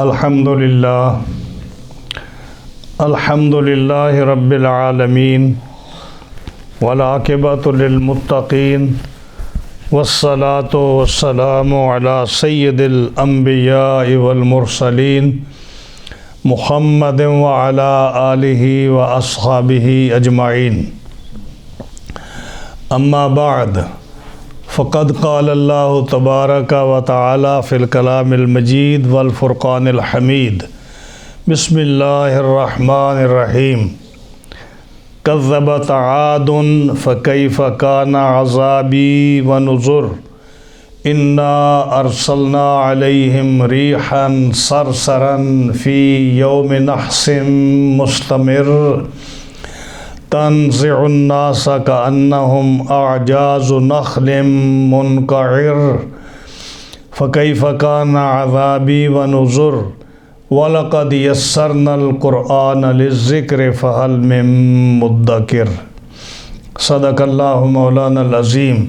الحمد للہ رب العالمین والعاقبۃ للمتقین والصلاة والسلام علی سید الانبیاء والمرسلین محمد وعلی آلہ واصحابہ اجمعین اما بعد فقد قال اللہ تبارک و تعالی فی الکلام المجید والفرقان الحمید بسم اللہ الرحمن الرحیم کذبت عاد فکیف کان عذابی ونذر انا ارسلنا علیہم ریحا صرصرا فی یوم نحس مستمر تنزع الناس كأنهم أعجاز نخل منقعر فكيف كان عذابي ونذر ولقد يسرنا القرآن للذكر فهل من مدكر صدق الله مولانا العظيم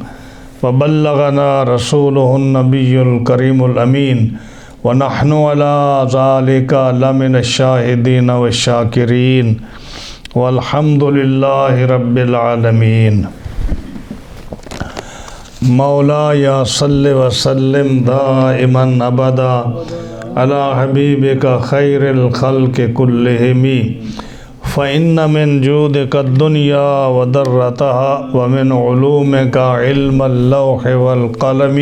وبلغنا رسوله النبي الكريم الأمين ونحن على ذلك لمن الشاهدين والشاكرين والحمد للہ رب العالمین مولا صلی وسلم دائما ابدا علی حبیبک خیر الخلق کلہم فإن من جودک الدنیا وضرتها ومن علومک علم اللوح والقلم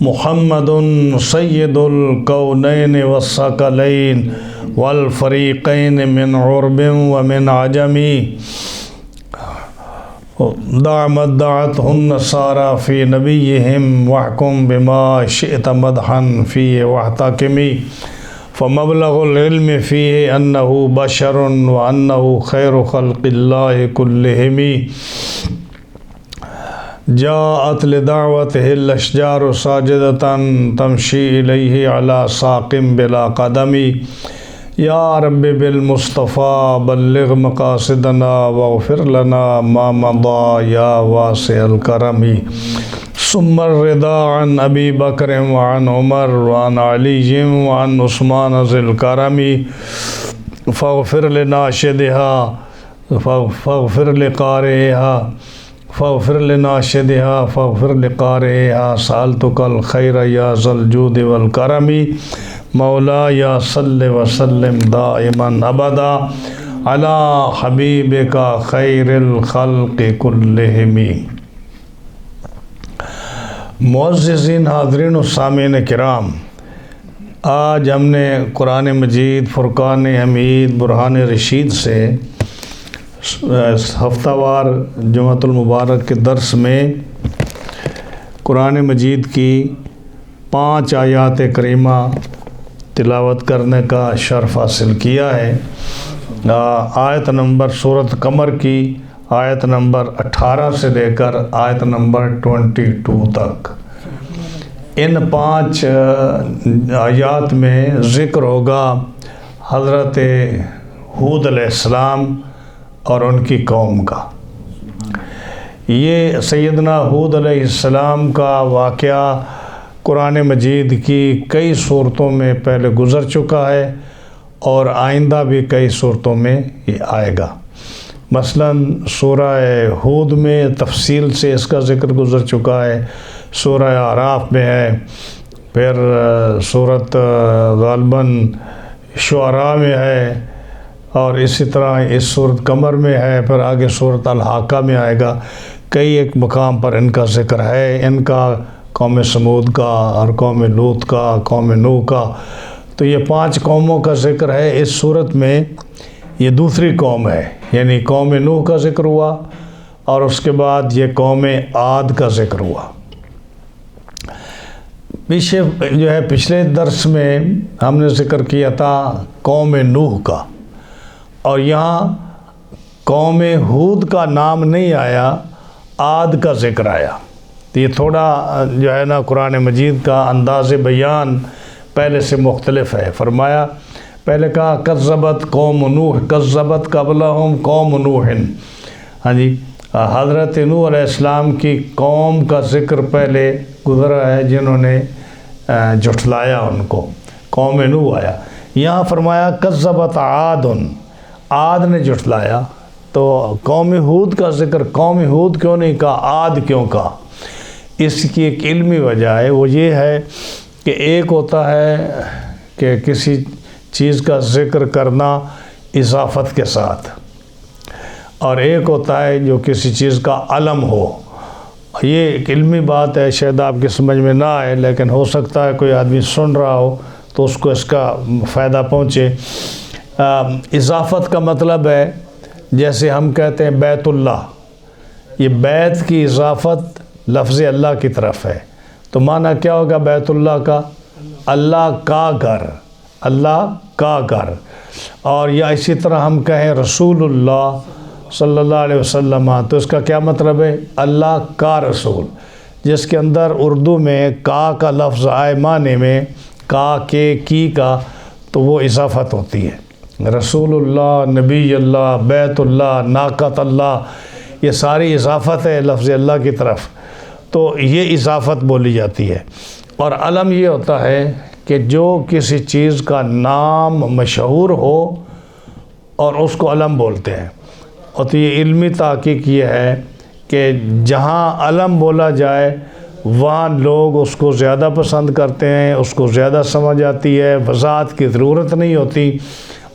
محمد سید الکونین والثقلین والفریقین من عرب ومن عجم دعمت دعته النصارى في نبيهم واحكم بما شئت مدحا فيه واحتكم فمبلغ العلم فيه أنه بشر وأنه خير خلق الله كلهم جاءت لدعوته الأشجار ساجدة تمشي إليه على ساق بلا قدم یا رب بالمصطفیٰ بلغ مقاصدنا واغفر لنا ما مضى یا واسع الکرم ثم الرضا عن ابی بکر وعن عمر وعن علی وعن عثمان ذی الکرم فاغفر لناشدها فاغفر لقارئها فاغفر لناشدها فاغفر لقارئها سألتك الخير یا ذا الجود والکرم مولا یا صلی وسلم دائما ابدا علی حبیبک خیر الخلق کلہم معززین حاضرین و سامعین کرام، آج ہم نے قرآن مجید فرقان حمید برہان رشید سے ہفتہ وار جمعۃ المبارک کے درس میں قرآن مجید کی 5 آیات کریمہ تلاوت کرنے کا شرف حاصل کیا ہے۔ آیت نمبر سورۃ قمر کی آیت نمبر 18 سے لے کر آیت نمبر 22 تک ان 5 آیات میں ذکر ہوگا حضرت ہود علیہ السلام اور ان کی قوم کا۔ یہ سیدنا ہود علیہ السلام کا واقعہ قرآن مجید کی کئی صورتوں میں پہلے گزر چکا ہے اور آئندہ بھی کئی صورتوں میں یہ آئے گا۔ مثلاً سورہ ہود میں تفصیل سے اس کا ذکر گزر چکا ہے، سورہ اعراف میں ہے، پھر سورۃ غالباً شعراء میں ہے، اور اسی طرح اس سورۃ قمر میں ہے، پھر آگے سورۃ الحاقہ میں آئے گا۔ کئی ایک مقام پر ان کا ذکر ہے، ان کا قوم سمود کا اور قوم لوط کا، قوم نوح کا۔ تو یہ 5 قوموں کا ذکر ہے اس صورت میں۔ یہ دوسری قوم ہے، یعنی قوم نوح کا ذکر ہوا اور اس کے بعد یہ قوم عاد کا ذکر ہوا۔ پچھلے درس میں ہم نے ذکر کیا تھا قوم نوح کا، اور یہاں قوم ہود کا نام نہیں آیا، عاد کا ذکر آیا۔ تو یہ تھوڑا قرآن مجید کا انداز بیان پہلے سے مختلف ہے۔ فرمایا، پہلے کہا کذبت قوم نوح، کذبت قبلہم قوم نوح، حضرت نوح علیہ السلام کی قوم کا ذکر پہلے گزرا ہے، جنہوں نے جھٹلایا ان کو، قوم نوح آیا۔ یہاں فرمایا کذبت عاد، عاد نے جھٹلایا، تو قوم ہود کا ذکر قوم ہود کیوں نہیں کہا، عاد کیوں کہا؟ اس کی ایک علمی وجہ ہے، وہ یہ ہے کہ ایک ہوتا ہے کہ کسی چیز کا ذکر کرنا اضافت کے ساتھ، اور ایک ہوتا ہے جو کسی چیز کا علم ہو۔ یہ ایک علمی بات ہے، شاید آپ کی سمجھ میں نہ آئے، لیکن ہو سکتا ہے کوئی آدمی سن رہا ہو تو اس کو اس کا فائدہ پہنچے۔ اضافت کا مطلب ہے جیسے ہم کہتے ہیں بیت اللہ، یہ بیت کی اضافت لفظ اللہ کی طرف ہے، تو معنی کیا ہوگا بیت اللہ کا؟ اللہ کا گھر، اللہ کا گھر۔ اور یا اسی طرح ہم کہیں رسول اللہ صلی اللہ علیہ وسلم، تو اس کا کیا مطلب ہے؟ اللہ کا رسول، جس کے اندر اردو میں کا لفظ آئے معنی میں کا، کے، کی کا، تو وہ اضافت ہوتی ہے۔ رسول اللہ، نبی اللہ، بیت اللہ، ناقۃ اللہ، یہ ساری اضافت ہے لفظ اللہ کی طرف، تو یہ اضافت بولی جاتی ہے۔ اور علم یہ ہوتا ہے کہ جو کسی چیز کا نام مشہور ہو اور اس کو علم بولتے ہیں، اور تو یہ علمی تحقیق یہ ہے کہ جہاں علم بولا جائے وہاں لوگ اس کو زیادہ پسند کرتے ہیں، اس کو زیادہ سمجھ آتی ہے، وضاحت کی ضرورت نہیں ہوتی،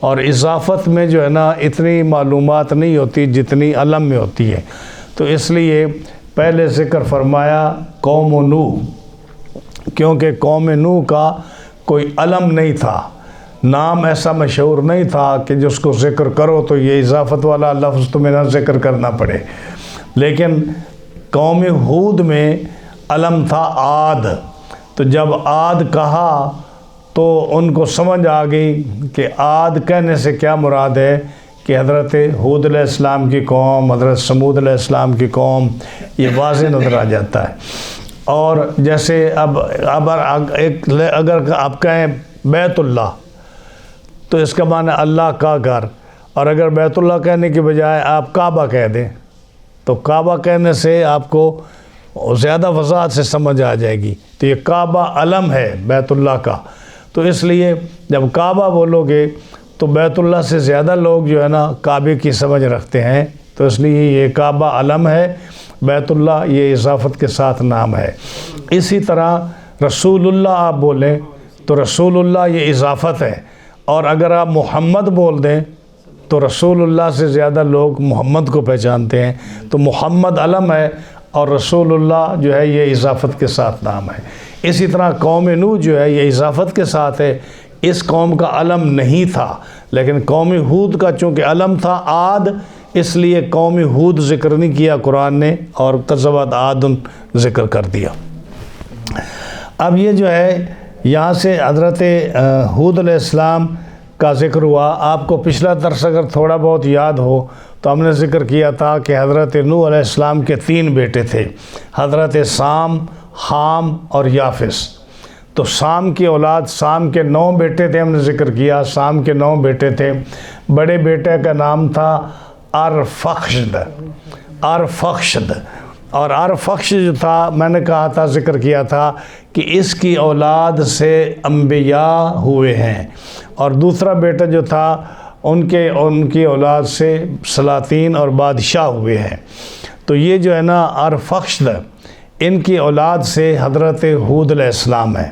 اور اضافت میں جو ہے نا اتنی معلومات نہیں ہوتی جتنی علم میں ہوتی ہے۔ تو اس لیے پہلے ذکر فرمایا قوم نوح، کیونکہ قوم نوح کا کوئی علم نہیں تھا، نام ایسا مشہور نہیں تھا کہ جس کو ذکر کرو تو یہ اضافت والا لفظ تمہیں نہ ذکر کرنا پڑے۔ لیکن قوم ہود میں علم تھا عاد، تو جب عاد کہا تو ان کو سمجھ آ گئی کہ عاد کہنے سے کیا مراد ہے، کہ حضرت ہود علیہ السلام کی قوم، حضرت سمود علیہ السلام کی قوم، یہ واضح نظر آ جاتا ہے۔ اور جیسے اب اگر آپ کہیں بیت اللہ تو اس کا معنی اللہ کا گھر، اور اگر بیت اللہ کہنے کی بجائے آپ کعبہ کہہ دیں تو کعبہ کہنے سے آپ کو زیادہ وضاحت سے سمجھ آ جائے گی، تو یہ کعبہ علم ہے بیت اللہ کا، تو اس لیے جب کعبہ بولو گے تو بیت اللہ سے زیادہ لوگ جو ہے نا کعبے کی سمجھ رکھتے ہیں، تو اس لیے یہ کعبہ علم ہے، بیت اللہ یہ اضافت کے ساتھ نام ہے۔ اسی طرح رسول اللہ آپ بولیں تو رسول اللہ یہ اضافت ہے، اور اگر آپ محمد بول دیں تو رسول اللہ سے زیادہ لوگ محمد کو پہچانتے ہیں، تو محمد علم ہے اور رسول اللہ جو ہے یہ اضافت کے ساتھ نام ہے۔ اسی طرح قوم نوح جو ہے یہ اضافت کے ساتھ ہے، اس قوم کا علم نہیں تھا، لیکن قوم ہود کا چونکہ علم تھا عاد، اس لیے قوم ہود ذکر نہیں کیا قرآن نے، اور کذبت عاد ذکر کر دیا۔ اب یہ جو ہے یہاں سے حضرت ہود علیہ السلام کا ذکر ہوا۔ آپ کو پچھلا درس اگر تھوڑا بہت یاد ہو تو ہم نے ذکر کیا تھا کہ حضرت نوح علیہ السلام کے 3 بیٹے تھے، حضرت سام، حام اور یافس۔ تو سام کی اولاد، سام کے 9 بیٹے تھے، ہم نے ذکر کیا سام کے 9 بیٹے تھے۔ بڑے بیٹے کا نام تھا ارفخشد، ارفخشد، اور ارفخشد جو تھا میں نے کہا تھا، ذکر کیا تھا کہ اس کی اولاد سے انبیاء ہوئے ہیں، اور دوسرا بیٹا جو تھا ان کی اولاد سے سلاطین اور بادشاہ ہوئے ہیں۔ تو یہ جو ہے نا ارفخشد، ان کی اولاد سے حضرت ہود علیہ السلام ہے۔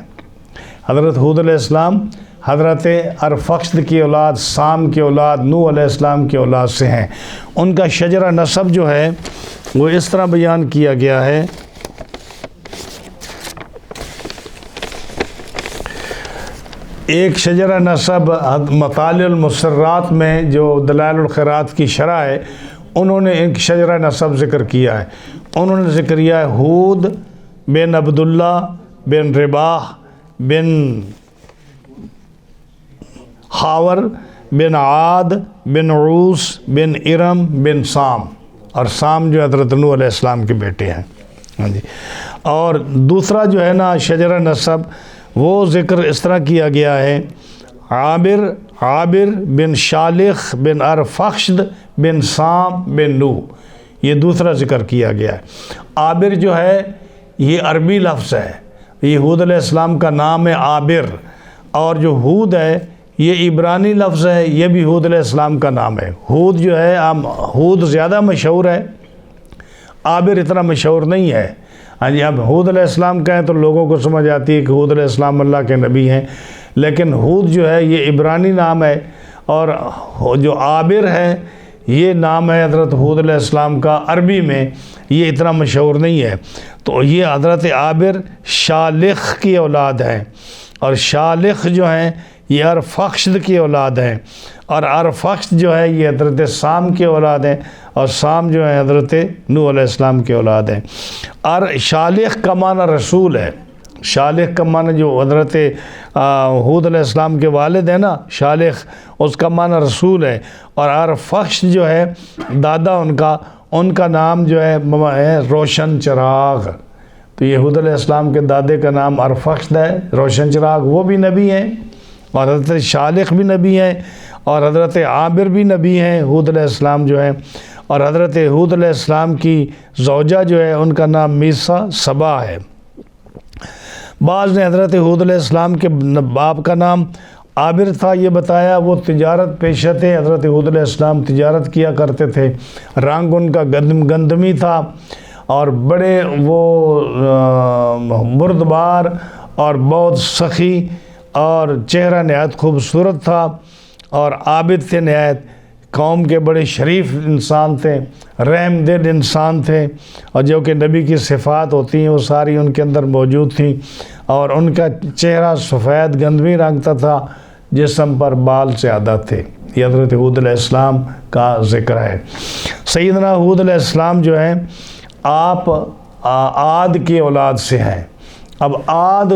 حضرت ہود علیہ السلام حضرت ارفخشد کی اولاد، سام کی اولاد، نوح علیہ السلام کی اولاد سے ہیں۔ ان کا شجرہ نسب جو ہے وہ اس طرح بیان کیا گیا ہے، ایک شجرہ نسب مطالع المسرات میں جو دلائل الخیرات کی شرح ہے، انہوں نے ایک شجرہ نسب ذکر کیا ہے۔ انہوں نے ذکر کیا ہے ہود بن عبداللہ بن رباح بن خاور بن عاد بن عروس بن ارم بن سام، اور سام جو حضرت نوح علیہ السلام کے بیٹے ہیں۔ ہاں جی، اور دوسرا جو ہے نا شجرہ نسب وہ ذکر اس طرح کیا گیا ہے، عابر بن شالخ بن ارفخشد بن سام بن نوح، یہ دوسرا ذکر کیا گیا ہے۔ عابر جو ہے یہ عربی لفظ ہے، یہ حود علیہ السلام کا نام ہے عابر، اور جو حود ہے یہ عبرانی لفظ ہے، یہ بھی حود علیہ السلام کا نام ہے۔ حود جو ہے حود زیادہ مشہور ہے، عابر اتنا مشہور نہیں ہے۔ ہاں جی، اب حود علیہ السلام کہیں تو لوگوں کو سمجھ آتی ہے کہ حود علیہ السلام اللہ کے نبی ہیں، لیکن حود جو ہے یہ عبرانی نام ہے، اور جو عابر ہے یہ نام ہے حضرت حود علیہ السلام کا، عربی میں یہ اتنا مشہور نہیں ہے۔ تو یہ حضرت عابر شالخ کی اولاد ہیں، اور شالخ جو ہیں یہ ارفخشد کی اولاد ہیں، اور ارفخشد جو ہے یہ حضرت سام کی اولاد ہیں، اور سام جو ہے حضرت نوح علیہ السلام کی اولاد ہیں۔ شالخ کا معنی رسول ہے، شالخ کا معنی جو حضرت حود علیہ السلام کے والد ہیں نا شالخ، اس کا معنی رسول ہے، اور ارفخشد جو ہے دادا ان کا نام جو ہے روشن چراغ۔ تو یہ حود علیہ السلام کے دادے کا نام ارفخشد ہے، روشن چراغ، وہ بھی نبی ہیں، اور حضرت شالخ بھی نبی ہیں، اور حضرت عابر بھی نبی ہیں حود علیہ السلام جو ہیں، اور حضرت حود علیہ السلام کی زوجہ جو ہے ان کا نام میسا سبا ہے۔ بعض نے حضرت حود علیہ السلام کے باپ کا نام عابر تھا یہ بتایا، وہ تجارت پیشہ تھے، حضرت حود علیہ السلام تجارت کیا کرتے تھے، رنگ ان کا گندمی تھا، اور بڑے وہ بردبار اور بہت سخی، اور چہرہ نہایت خوبصورت تھا، اور عابد تھے نہایت، قوم کے بڑے شریف انسان تھے، رحم دل انسان تھے، اور جو کہ نبی کی صفات ہوتی ہیں وہ ساری ان کے اندر موجود تھیں، اور ان کا چہرہ سفید گندمی رنگ کا تھا، جسم پر بال زیادہ تھے۔ یہ حضرت حود علیہ السلام کا ذکر ہے۔ سیدنا حود علیہ السلام جو ہیں آپ عاد کی اولاد سے ہیں۔ اب عاد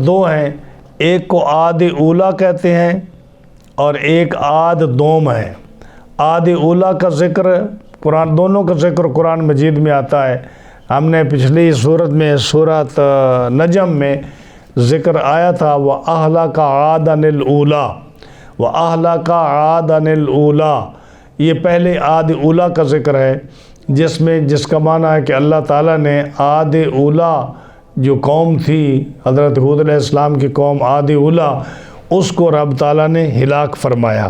دو ہیں، ایک کو عاد اولا کہتے ہیں اور ایک عاد دوم ہے۔ عاد اولا کا ذکر قرآن، دونوں کا ذکر قرآن مجید میں آتا ہے۔ ہم نے پچھلی صورت میں سورۃ نجم میں ذکر آیا تھا، وَأَهْلَكَ عَادًا الْأُولَىٰ، وَأَهْلَكَ عَادًا الْأُولَىٰ، یہ پہلے عاد اولا کا ذکر ہے، جس کا معنی ہے کہ اللہ تعالیٰ نے عاد اولا جو قوم تھی، حضرت حود علیہ السلام کی قوم عاد اولا، اس کو رب تعالیٰ نے ہلاک فرمایا۔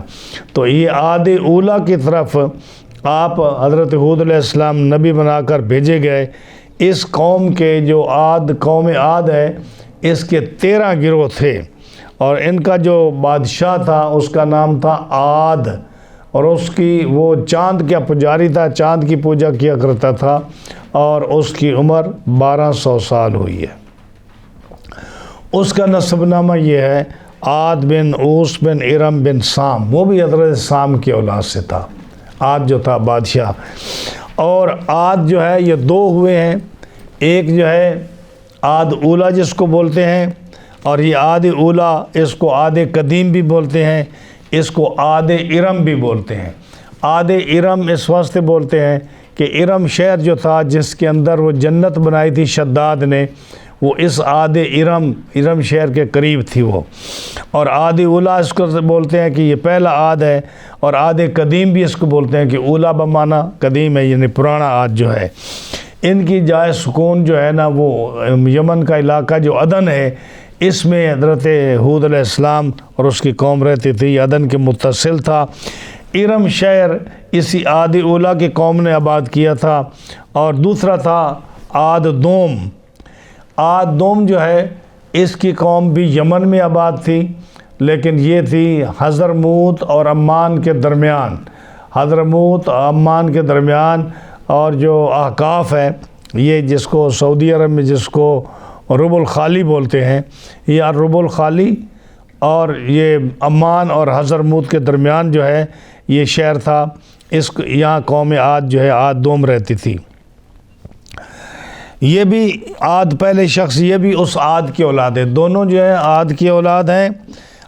تو یہ عاد اولا کی طرف آپ حضرت حود علیہ السلام نبی بنا کر بھیجے گئے۔ اس قوم کے جو قوم عاد ہے، اس کے 13 گروہ تھے، اور ان کا جو بادشاہ تھا اس کا نام تھا عاد، اور اس کی وہ چاند کا پجاری تھا، چاند کی پوجا کیا کرتا تھا، اور اس کی عمر 1200 سال ہوئی ہے۔ اس کا نسب نامہ یہ ہے عاد بن اوس بن ارم بن سام، وہ بھی حضرت سام کی اولاد سے تھا، عاد جو تھا بادشاہ۔ اور عاد جو ہے یہ 2 ہوئے ہیں، ایک جو ہے عاد اولا جس کو بولتے ہیں، اور یہ عاد اولا اس کو عاد قدیم بھی بولتے ہیں، اس کو عاد ارم بھی بولتے ہیں۔ عاد ارم اس واسطے بولتے ہیں کہ ارم شہر جو تھا جس کے اندر وہ جنت بنائی تھی شداد نے، وہ اس عاد ارم شہر کے قریب تھی وہ۔ اور عاد اولا اس کو بولتے ہیں کہ یہ پہلا عاد ہے، اور عاد قدیم بھی اس کو بولتے ہیں کہ اولا بمعنی قدیم ہے، یعنی پرانا عاد جو ہے۔ ان کی جائے سکون جو ہے نا وہ یمن کا علاقہ جو عدن ہے، اس میں حضرت حود علیہ السلام اور اس کی قوم رہتی تھی، عدن کے متصل تھا۔ ارم شہر اسی عاد اولا کی قوم نے آباد کیا تھا، اور دوسرا تھا عاد دوم۔ عاد دوم جو ہے اس کی قوم بھی یمن میں آباد تھی، لیکن یہ تھی حضرموت اور عمان کے درمیان، حضرموت اور عمان کے درمیان۔ اور جو احقاف ہے، یہ جس کو سعودی عرب میں جس کو رب الخالی بولتے ہیں، یہ رب الخالی اور یہ عمان اور حضرموت کے درمیان جو ہے یہ شہر تھا۔ یہاں قوم عاد جو ہے عاد دوم رہتی تھی۔ یہ بھی عاد پہلے شخص، یہ بھی اس عاد کی اولاد ہے، دونوں جو ہے عاد کی اولاد ہیں،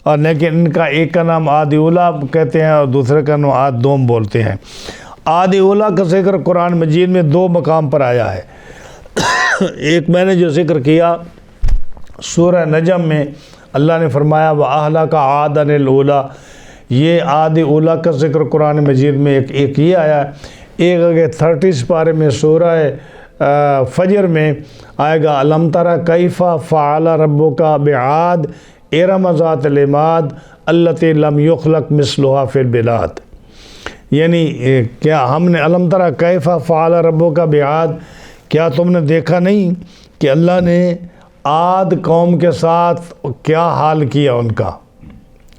اور لیکن ان کا ایک کا نام عاد اولا کہتے ہیں اور دوسرے کا نام عاد دوم بولتے ہیں۔ عاد اولا کا ذکر قرآن مجید میں 2 مقام پر آیا ہے۔ ایک میں نے جو ذکر کیا سورہ نجم میں، اللہ نے فرمایا وَأَهْلَكَ عَادًا الْأُولَىٰ، یہ عاد اولا کا ذکر قرآن مجید میں ایک یہ آیا ہے۔ ایک اگر 30 سپارے میں سورہ فجر میں آئے گا علم تری کیف فعل ربک بعاد ارم ذات العماد التی لم یخلق مثلها فی البلاد، یعنی کیا ہم نے علم تری کیف فعل ربک بعاد، کیا تم نے دیکھا نہیں کہ اللہ نے عاد قوم کے ساتھ کیا حال کیا ان کا؟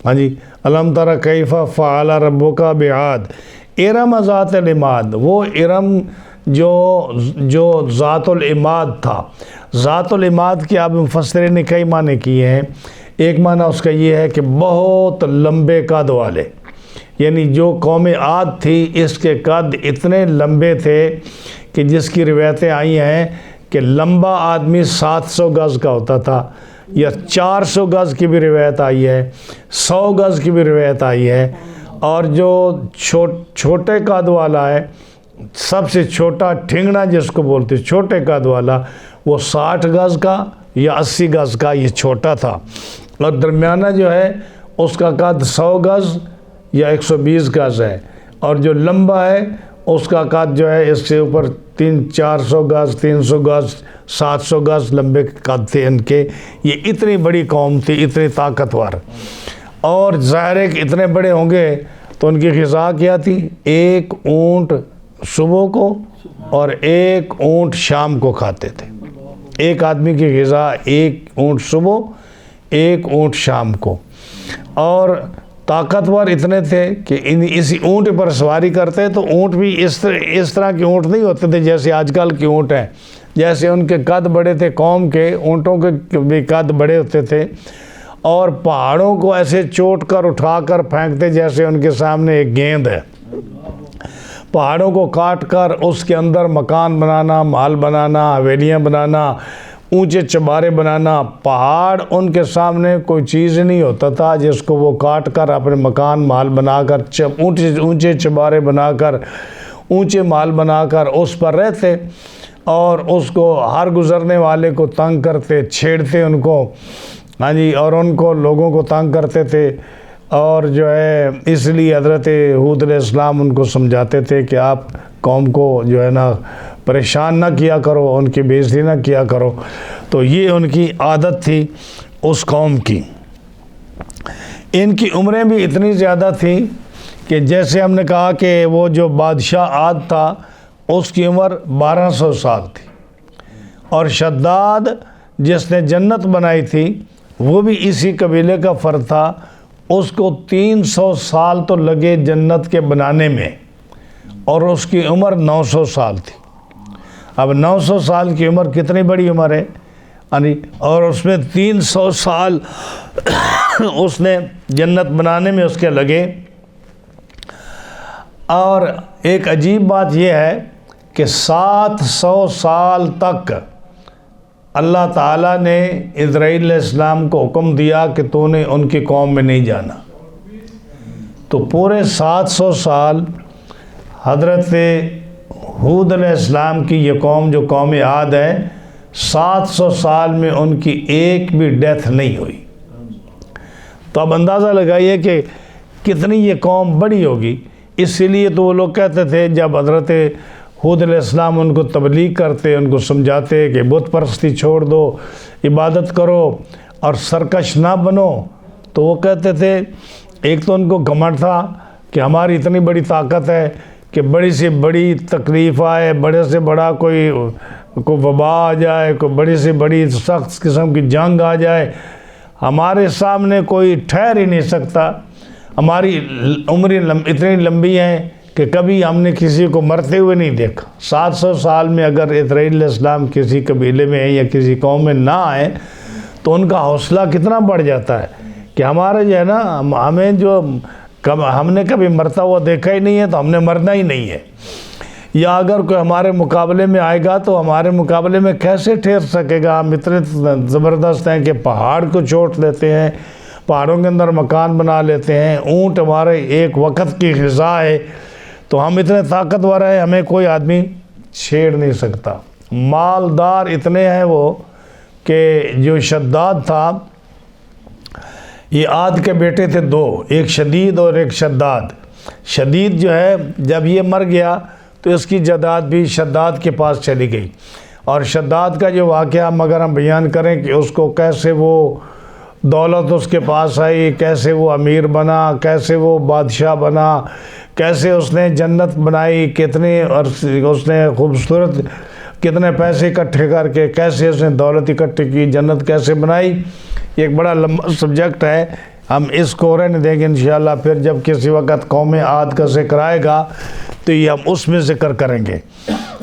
ہاں جی، علم تری کیف فعل ربک بعاد ارم ذات العماد، وہ ارم جو ذات العماد تھا۔ ذات العماد کے آپ مفسرین نے کئی معنی کیے ہیں۔ ایک معنی اس کا یہ ہے کہ بہت لمبے قد والے، یعنی جو قوم عاد تھی اس کے قد اتنے لمبے تھے کہ جس کی روایتیں آئی ہیں کہ لمبا آدمی 700 گز کا ہوتا تھا، یا 400 گز کی بھی روایت آئی ہے، 100 گز کی بھی روایت آئی ہے، اور جو چھوٹے قد والا ہے، سب سے چھوٹا ٹھنگنا جس کو بولتے چھوٹے قد والا، وہ 60 گز کا یا 80 گز کا یہ چھوٹا تھا، اور درمیانہ جو ہے اس کا قد 100 گز یا 120 گز ہے، اور جو لمبا ہے اس کا قد جو ہے اس سے اوپر 400 گز 300 گز 700 گز لمبے قد تھے ان کے۔ یہ اتنی بڑی قوم تھی، اتنی طاقتور، اور ظاہر ہے کہ اتنے بڑے ہوں گے تو ان کی غذا کیا تھی؟ ایک اونٹ صبح کو اور ایک اونٹ شام کو کھاتے تھے۔ ایک آدمی کی غذا ایک اونٹ صبح ایک اونٹ شام کو، اور طاقتور اتنے تھے کہ اسی اونٹ پر سواری کرتے تو اونٹ بھی اس طرح کے اونٹ نہیں ہوتے تھے جیسے آج کل کے اونٹ ہیں، جیسے ان کے قد بڑے تھے، قوم کے اونٹوں کے بھی قد بڑے ہوتے تھے، اور پہاڑوں کو ایسے چوٹ کر اٹھا کر پھینکتے جیسے ان کے سامنے ایک گیند ہے۔ پہاڑوں کو کاٹ کر اس کے اندر مکان بنانا، محل بنانا، حویلیاں بنانا، اونچے چبارے بنانا، پہاڑ ان کے سامنے کوئی چیز نہیں ہوتا تھا جس کو وہ کاٹ کر اپنے مکان محل بنا کر اونچے چبارے بنا کر اونچے محل بنا کر اس پر رہتے، اور اس کو ہر گزرنے والے کو تنگ کرتے، چھیڑتے ان کو، ہاں جی، اور ان کو لوگوں کو تنگ کرتے تھے، اور جو ہے اس لیے حضرت ہود علیہ السلام ان کو سمجھاتے تھے کہ آپ قوم کو جو ہے نا پریشان نہ کیا کرو، ان کی بے عزتی نہ کیا کرو۔ تو یہ ان کی عادت تھی اس قوم کی۔ ان کی عمریں بھی اتنی زیادہ تھیں کہ جیسے ہم نے کہا کہ وہ جو بادشاہ عاد تھا اس کی عمر 1200 سال تھی، اور شداد جس نے جنت بنائی تھی وہ بھی اسی قبیلے کا فرد تھا، اس کو 300 سال تو لگے جنت کے بنانے میں، اور اس کی عمر 900 سال تھی۔ اب 900 سال کی عمر کتنی بڑی عمر ہے، اور اس میں 300 سال اس نے جنت بنانے میں اس کے لگے۔ اور ایک عجیب بات یہ ہے کہ 700 سال تک اللہ تعالیٰ نے اسرائیل علیہ السلام کو حکم دیا کہ تو نے ان کی قوم میں نہیں جانا، تو پورے 700 سال حضرت ہود علیہ السلام کی یہ قوم جو قوم عاد ہے، 700 سال میں ان کی ایک بھی ڈیتھ نہیں ہوئی۔ تو اب اندازہ لگائیے کہ کتنی یہ قوم بڑی ہوگی۔ اسی لیے تو وہ لوگ کہتے تھے جب حضرت ہود علیہ السلام ان کو تبلیغ کرتے، ان کو سمجھاتے کہ بت پرستی چھوڑ دو، عبادت کرو اور سرکش نہ بنو، تو وہ کہتے تھے، ایک تو ان کو گھمنڈ تھا کہ ہماری اتنی بڑی طاقت ہے کہ بڑی سے بڑی تکلیف آئے، بڑے سے بڑا کوئی وبا آ جائے، کوئی بڑی سے بڑی سخت قسم کی جنگ آ جائے، ہمارے سامنے کوئی ٹھہر ہی نہیں سکتا، ہماری عمریں اتنی لمبی ہیں کہ کبھی ہم نے کسی کو مرتے ہوئے نہیں دیکھا۔ 700 سال میں اگر اسرائیل علیہ السلام کسی قبیلے میں یا کسی قوم میں نہ آئے تو ان کا حوصلہ کتنا بڑھ جاتا ہے کہ ہمارے جو ہے نا، ہمیں جو ہم نے کبھی مرتا ہوا دیکھا ہی نہیں ہے تو ہم نے مرنا ہی نہیں ہے، یا اگر کوئی ہمارے مقابلے میں آئے گا تو ہمارے مقابلے میں کیسے ٹھہر سکے گا؟ ہم اتنے زبردست ہیں کہ پہاڑ کو چوٹ لیتے ہیں، پہاڑوں کے اندر مکان بنا لیتے ہیں، اونٹ ہمارے ایک وقت کی غذا ہے، تو ہم اتنے طاقتور ہیں، ہمیں کوئی آدمی چھیڑ نہیں سکتا۔ مالدار اتنے ہیں وہ کہ جو شداد تھا، یہ عاد کے بیٹے تھے دو، ایک شدید اور ایک شداد۔ شدید جو ہے جب یہ مر گیا تو اس کی جائیداد بھی شداد کے پاس چلی گئی۔ اور شداد کا جو واقعہ مگر ہم بیان کریں کہ اس کو کیسے وہ دولت اس کے پاس آئی، کیسے وہ امیر بنا، کیسے وہ بادشاہ بنا، کیسے اس نے جنت بنائی، کتنے اس نے خوبصورت کتنے پیسے اکٹھے کر کے کیسے اس نے دولت اکٹھی کی، جنت کیسے بنائی، یہ ایک بڑا لمبا سبجیکٹ ہے، ہم اس کو رہنے دیں گے انشاءاللہ۔ پھر جب کسی وقت قوم عاد کا ذکر آئے گا تو یہ ہم اس میں ذکر کریں گے،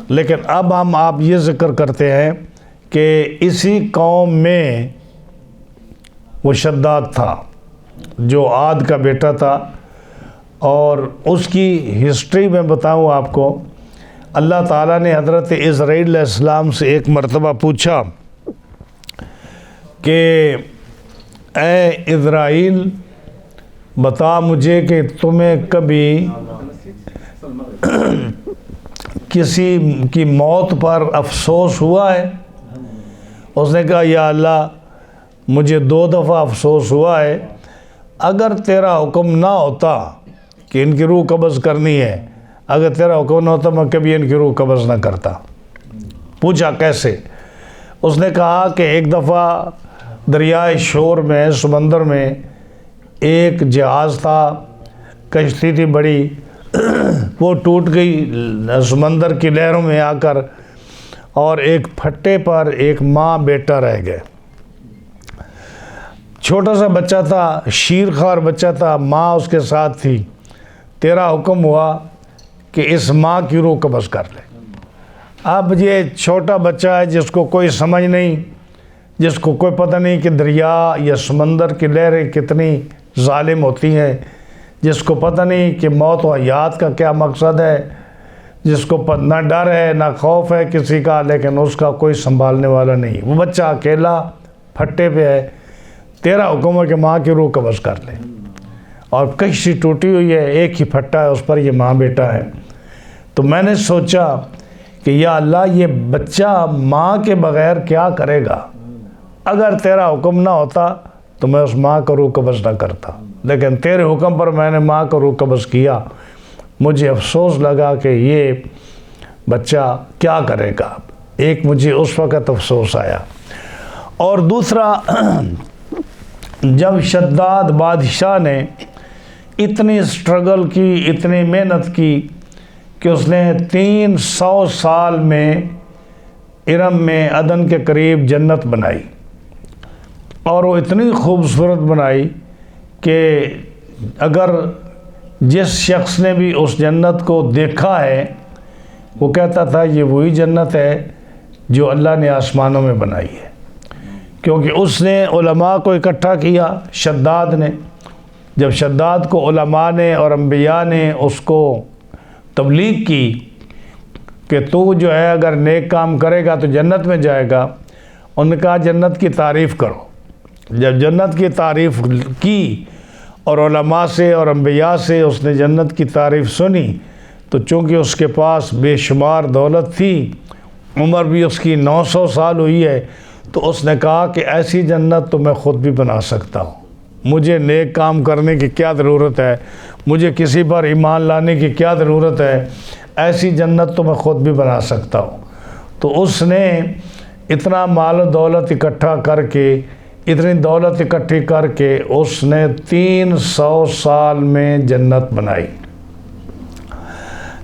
لیکن اب ہم آپ یہ ذکر کرتے ہیں کہ اسی قوم میں وہ شداد تھا جو عاد کا بیٹا تھا، اور اس کی ہسٹری میں بتاؤں آپ کو، اللہ تعالیٰ نے حضرت عزرائیل علیہ السلام سے ایک مرتبہ پوچھا کہ اے عزرائیل بتا مجھے کہ تمہیں کبھی کسی کی موت پر افسوس ہوا ہے؟ اس نے کہا یا اللہ مجھے 2 دفعہ افسوس ہوا ہے، اگر تیرا حکم نہ ہوتا کہ ان کی روح قبض کرنی ہے، اگر تیرا حکم نہ ہوتا میں کبھی ان کی روح قبض نہ کرتا۔ پوچھا کیسے؟ اس نے کہا کہ ایک دفعہ دریائے شور میں، سمندر میں ایک جہاز تھا، کشتی تھی بڑی، وہ ٹوٹ گئی سمندر کی لہروں میں آ کر، اور ایک پھٹے پر ایک ماں بیٹا رہ گئے۔ چھوٹا سا بچہ تھا، شیرخوار بچہ تھا، ماں اس کے ساتھ تھی۔ تیرا حکم ہوا کہ اس ماں کی روح قبض کر لے۔ اب یہ چھوٹا بچہ ہے جس کو کوئی سمجھ نہیں، جس کو کوئی پتہ نہیں کہ دریا یا سمندر کی لہریں کتنی ظالم ہوتی ہیں، جس کو پتہ نہیں کہ موت و حیات کا کیا مقصد ہے، جس کو نہ ڈر ہے نہ خوف ہے کسی کا، لیکن اس کا کوئی سنبھالنے والا نہیں۔ وہ بچہ اکیلا پھٹے پہ ہے، تیرا حکم ہے کہ ماں کی روح قبض کر لے، اور کشتی ٹوٹی ہوئی ہے، ایک ہی پھٹا ہے، اس پر یہ ماں بیٹا ہے۔ تو میں نے سوچا کہ یا اللہ یہ بچہ ماں کے بغیر کیا کرے گا؟ اگر تیرا حکم نہ ہوتا تو میں اس ماں کا روح قبض نہ کرتا، لیکن تیرے حکم پر میں نے ماں کا روح قبض کیا۔ مجھے افسوس لگا کہ یہ بچہ کیا کرے گا، ایک مجھے اس وقت افسوس آیا۔ اور دوسرا، جب شداد بادشاہ نے اتنی سٹرگل کی، اتنی محنت کی کہ اس نے 300 سال میں ارم میں عدن کے قریب جنت بنائی، اور وہ اتنی خوبصورت بنائی کہ اگر جس شخص نے بھی اس جنت کو دیکھا ہے وہ کہتا تھا یہ وہی جنت ہے جو اللہ نے آسمانوں میں بنائی ہے، کیونکہ اس نے علماء کو اکٹھا کیا۔ شداد نے، جب شداد کو علماء نے اور انبیاء نے اس کو تبلیغ کی کہ تو جو ہے اگر نیک کام کرے گا تو جنت میں جائے گا، انہوں نے کہا جنت کی تعریف کرو۔ جب جنت کی تعریف کی اور علماء سے اور انبیاء سے اس نے جنت کی تعریف سنی، تو چونکہ اس کے پاس بے شمار دولت تھی، عمر بھی اس کی 900 سال ہوئی ہے، تو اس نے کہا کہ ایسی جنت تو میں خود بھی بنا سکتا ہوں، مجھے نیک کام کرنے کی کیا ضرورت ہے، مجھے کسی پر ایمان لانے کی کیا ضرورت ہے، ایسی جنت تو میں خود بھی بنا سکتا ہوں۔ تو اس نے اتنا مال و دولت اکٹھا کر کے، اتنی دولت اکٹھی کر کے اس نے 300 سال میں جنت بنائی۔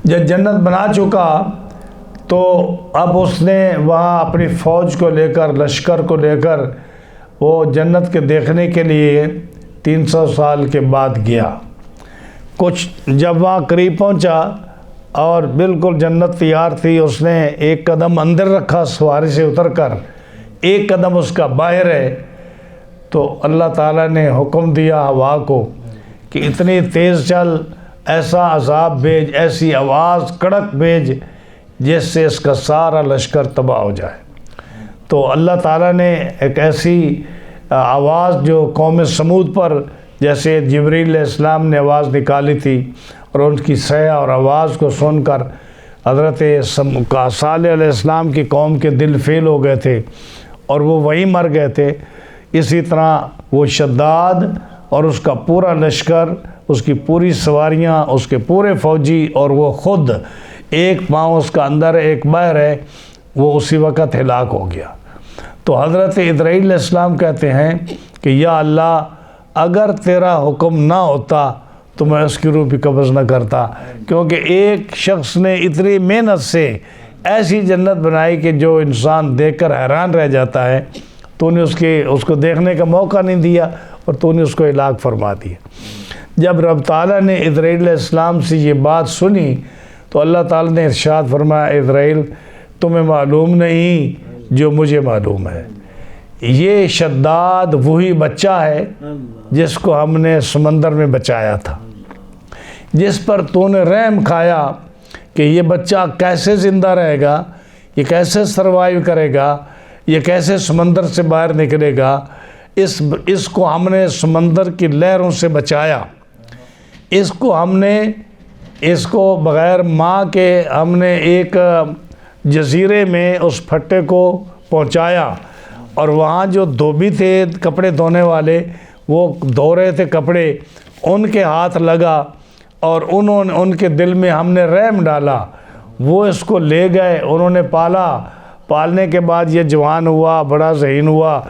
جب جنت بنا چکا تو اب اس نے وہاں اپنی فوج کو لے کر، لشکر کو لے کر وہ جنت کے دیکھنے کے لیے 300 سال کے بعد گیا۔ جب وہاں قریب پہنچا اور بالکل جنت تیار تھی، اس نے ایک قدم اندر رکھا سواری سے اتر کر، ایک قدم اس کا باہر ہے، تو اللہ تعالیٰ نے حکم دیا ہوا کو کہ اتنی تیز چل، ایسا عذاب بھیج، ایسی آواز کڑک بھیج جس سے اس کا سارا لشکر تباہ ہو جائے۔ تو اللہ تعالیٰ نے ایک ایسی آواز جو قوم سمود پر جیسے جبریل علیہ السلام نے آواز نکالی تھی، اور ان کی صیحہ اور آواز کو سن کر حضرت صالح علیہ السلام کی قوم کے دل فیل ہو گئے تھے اور وہ وہیں مر گئے تھے، اسی طرح وہ شداد اور اس کا پورا لشکر، اس کی پوری سواریاں، اس کے پورے فوجی اور وہ خود ایک پاؤں اس کا اندر ایک باہر ہے، وہ اسی وقت ہلاک ہو گیا۔ تو حضرت ادریل علیہ السلام کہتے ہیں کہ یا اللہ اگر تیرا حکم نہ ہوتا تو میں اس کی روح بھی قبض نہ کرتا، کیونکہ ایک شخص نے اتنی محنت سے ایسی جنت بنائی کہ جو انسان دیکھ کر حیران رہ جاتا ہے، تو نے اس کو دیکھنے کا موقع نہیں دیا اور تو نے اس کو ہلاک فرما دیا۔ جب رب تعالیٰ نے ادریل علیہ السلام سے یہ بات سنی تو اللہ تعالیٰ نے ارشاد فرمایا ادریل تمہیں معلوم نہیں جو مجھے معلوم ہے۔ یہ شداد وہی بچہ ہے جس کو ہم نے سمندر میں بچایا تھا، جس پر تو نے رحم کھایا کہ یہ بچہ کیسے زندہ رہے گا، یہ کیسے سروائیو کرے گا، یہ کیسے سمندر سے باہر نکلے گا۔ اس کو ہم نے سمندر کی لہروں سے بچایا، اس کو بغیر ماں کے ہم نے ایک جزیرے میں اس پھٹے کو پہنچایا، اور وہاں جو دھوبی تھے کپڑے دھونے والے وہ دھو رہے تھے کپڑے، ان کے ہاتھ لگا اور ان کے دل میں ہم نے رحم ڈالا، وہ اس کو لے گئے، انہوں نے پالنے کے بعد یہ جوان ہوا، بڑا ذہین ہوا۔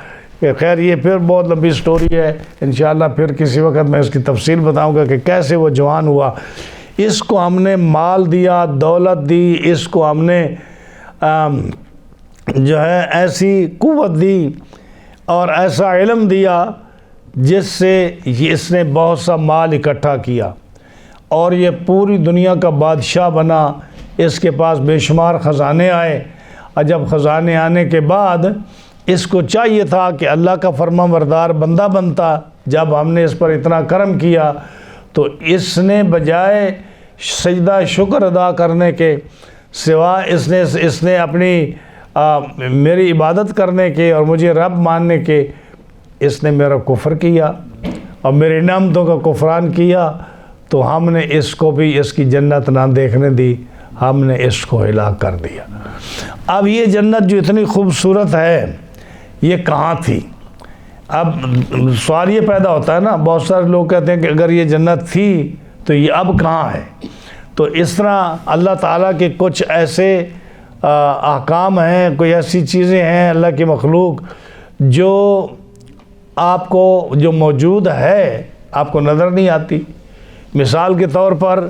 خیر یہ پھر بہت لمبی سٹوری ہے، انشاءاللہ پھر کسی وقت میں اس کی تفصیل بتاؤں گا کہ کیسے وہ جوان ہوا۔ اس کو ہم نے مال دیا، دولت دی، اس کو ہم نے جو ہے ایسی قوت دی اور ایسا علم دیا جس سے اس نے بہت سا مال اکٹھا کیا اور یہ پوری دنیا کا بادشاہ بنا۔ اس کے پاس بے شمار خزانے آئے، اور جب خزانے آنے کے بعد اس کو چاہیے تھا کہ اللہ کا فرما بردار بندہ بنتا۔ جب ہم نے اس پر اتنا کرم کیا تو اس نے بجائے سجدہ شکر ادا کرنے کے سوا اس نے اپنی میری عبادت کرنے کے اور مجھے رب ماننے کے اس نے میرا کفر کیا اور میری نعمتوں کا کفران کیا، تو ہم نے اس کو بھی اس کی جنت نہ دیکھنے دی، ہم نے اس کو ہلاک کر دیا۔ اب یہ جنت جو اتنی خوبصورت ہے یہ کہاں تھی؟ اب سوال یہ پیدا ہوتا ہے نا، بہت سارے لوگ کہتے ہیں کہ اگر یہ جنت تھی تو یہ اب کہاں ہے؟ تو اس طرح اللہ تعالیٰ کے کچھ ایسے احکام ہیں، کوئی ایسی چیزیں ہیں اللہ کی مخلوق جو آپ کو جو موجود ہے آپ کو نظر نہیں آتی۔ مثال کے طور پر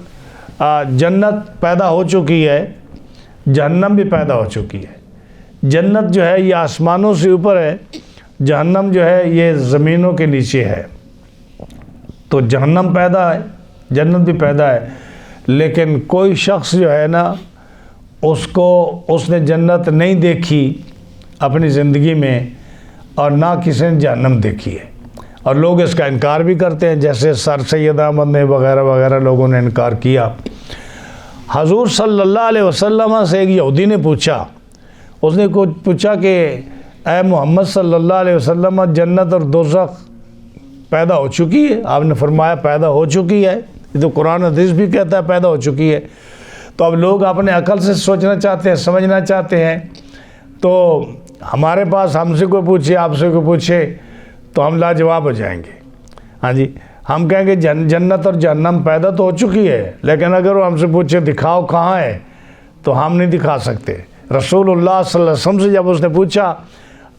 جنت پیدا ہو چکی ہے، جہنم بھی پیدا ہو چکی ہے۔ جنت جو ہے یہ آسمانوں سے اوپر ہے، جہنم جو ہے یہ زمینوں کے نیچے ہے۔ تو جہنم پیدا ہے، جنت بھی پیدا ہے، لیکن کوئی شخص جو ہے نا اس نے جنت نہیں دیکھی اپنی زندگی میں اور نہ کسی نے جہنم دیکھی ہے، اور لوگ اس کا انکار بھی کرتے ہیں، جیسے سر سید احمد نے وغیرہ وغیرہ لوگوں نے انکار کیا۔ حضور صلی اللہ علیہ وسلم سے ایک یہودی نے پوچھا، اس نے پوچھا کہ اے محمد صلی اللہ علیہ وسلم جنت اور دوزخ پیدا ہو چکی ہے؟ آپ نے فرمایا پیدا ہو چکی ہے، یہ تو قرآن حدیث بھی کہتا ہے پیدا ہو چکی ہے۔ تو اب لوگ اپنے عقل سے سوچنا چاہتے ہیں، سمجھنا چاہتے ہیں، تو ہمارے پاس ہم سے کوئی پوچھے، آپ سے کوئی پوچھے تو ہم لاجواب ہو جائیں گے۔ ہاں جی، ہم کہیں گے جنت اور جہنم پیدا تو ہو چکی ہے، لیکن اگر وہ ہم سے پوچھے دکھاؤ کہاں ہے تو ہم نہیں دکھا سکتے۔ رسول اللہ صلی اللہ علیہ وسلم سے جب اس نے پوچھا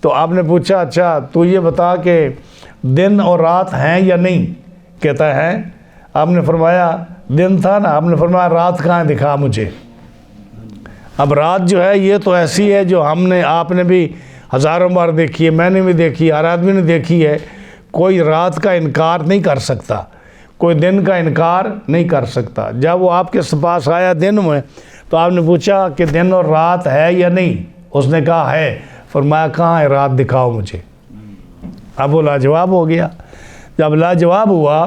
تو آپ نے پوچھا اچھا تو یہ بتا کہ دن اور رات ہیں یا نہیں؟ کہتا ہے آپ نے فرمایا دن تھا نا، آپ نے فرمایا رات کہاں ہے دکھا مجھے۔ اب رات جو ہے یہ تو ایسی ہے جو آپ نے بھی ہزاروں بار دیکھی ہے، میں نے بھی دیکھی، ہر آدمی نے دیکھی ہے۔ کوئی رات کا انکار نہیں کر سکتا، کوئی دن کا انکار نہیں کر سکتا۔ جب وہ آپ کے پاس آیا دن میں تو آپ نے پوچھا کہ دن اور رات ہے یا نہیں؟ اس نے کہا ہے۔ فرمایا کہاں ہے رات دکھاؤ مجھے۔ اب وہ لاجواب ہو گیا۔ جب لاجواب ہوا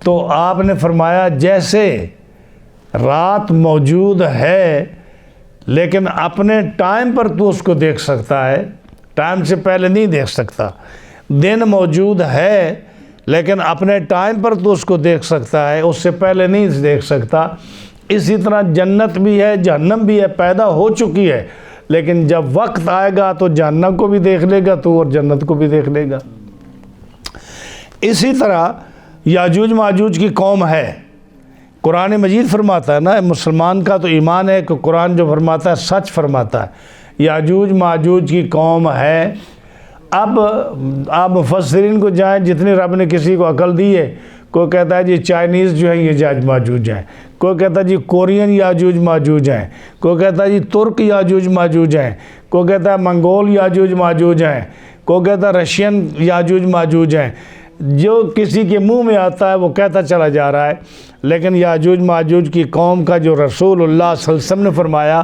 تو آپ نے فرمایا جیسے رات موجود ہے لیکن اپنے ٹائم پر تو اس کو دیکھ سکتا ہے، ٹائم سے پہلے نہیں دیکھ سکتا۔ دن موجود ہے لیکن اپنے ٹائم پر تو اس کو دیکھ سکتا ہے، اس سے پہلے نہیں دیکھ سکتا۔ اسی طرح جنت بھی ہے، جہنم بھی ہے، پیدا ہو چکی ہے، لیکن جب وقت آئے گا تو جہنم کو بھی دیکھ لے گا تو اور جنت کو بھی دیکھ لے گا۔ اسی طرح یاجوج ماجوج کی قوم ہے، قرآن مجید فرماتا ہے نا، مسلمان کا تو ایمان ہے کہ قرآن جو فرماتا ہے سچ فرماتا ہے۔ یاجوج ماجوج کی قوم ہے۔ اب آپ مفسرین کو جائیں، جتنی رب نے کسی کو عقل دی ہے، کوئی کہتا ہے جی چائنیز جو ہیں یہ یاجوج ماجوج ہیں، کوئی کہتا ہے جی کورین یاجوج ماجوج ہیں، کوئی کہتا ہے جی ترک یاجوج ماجوج ہیں، کوئی کہتا ہے منگول یاجوج ماجوج ہیں، کوئی کہتا ہے رشین یاجوج ماجوج ہیں۔ جو کسی کے منہ میں آتا ہے وہ کہتا چلا جا رہا ہے، لیکن یاجوج ماجوج کی قوم کا جو رسول اللہ صلی اللہ علیہ وسلم نے فرمایا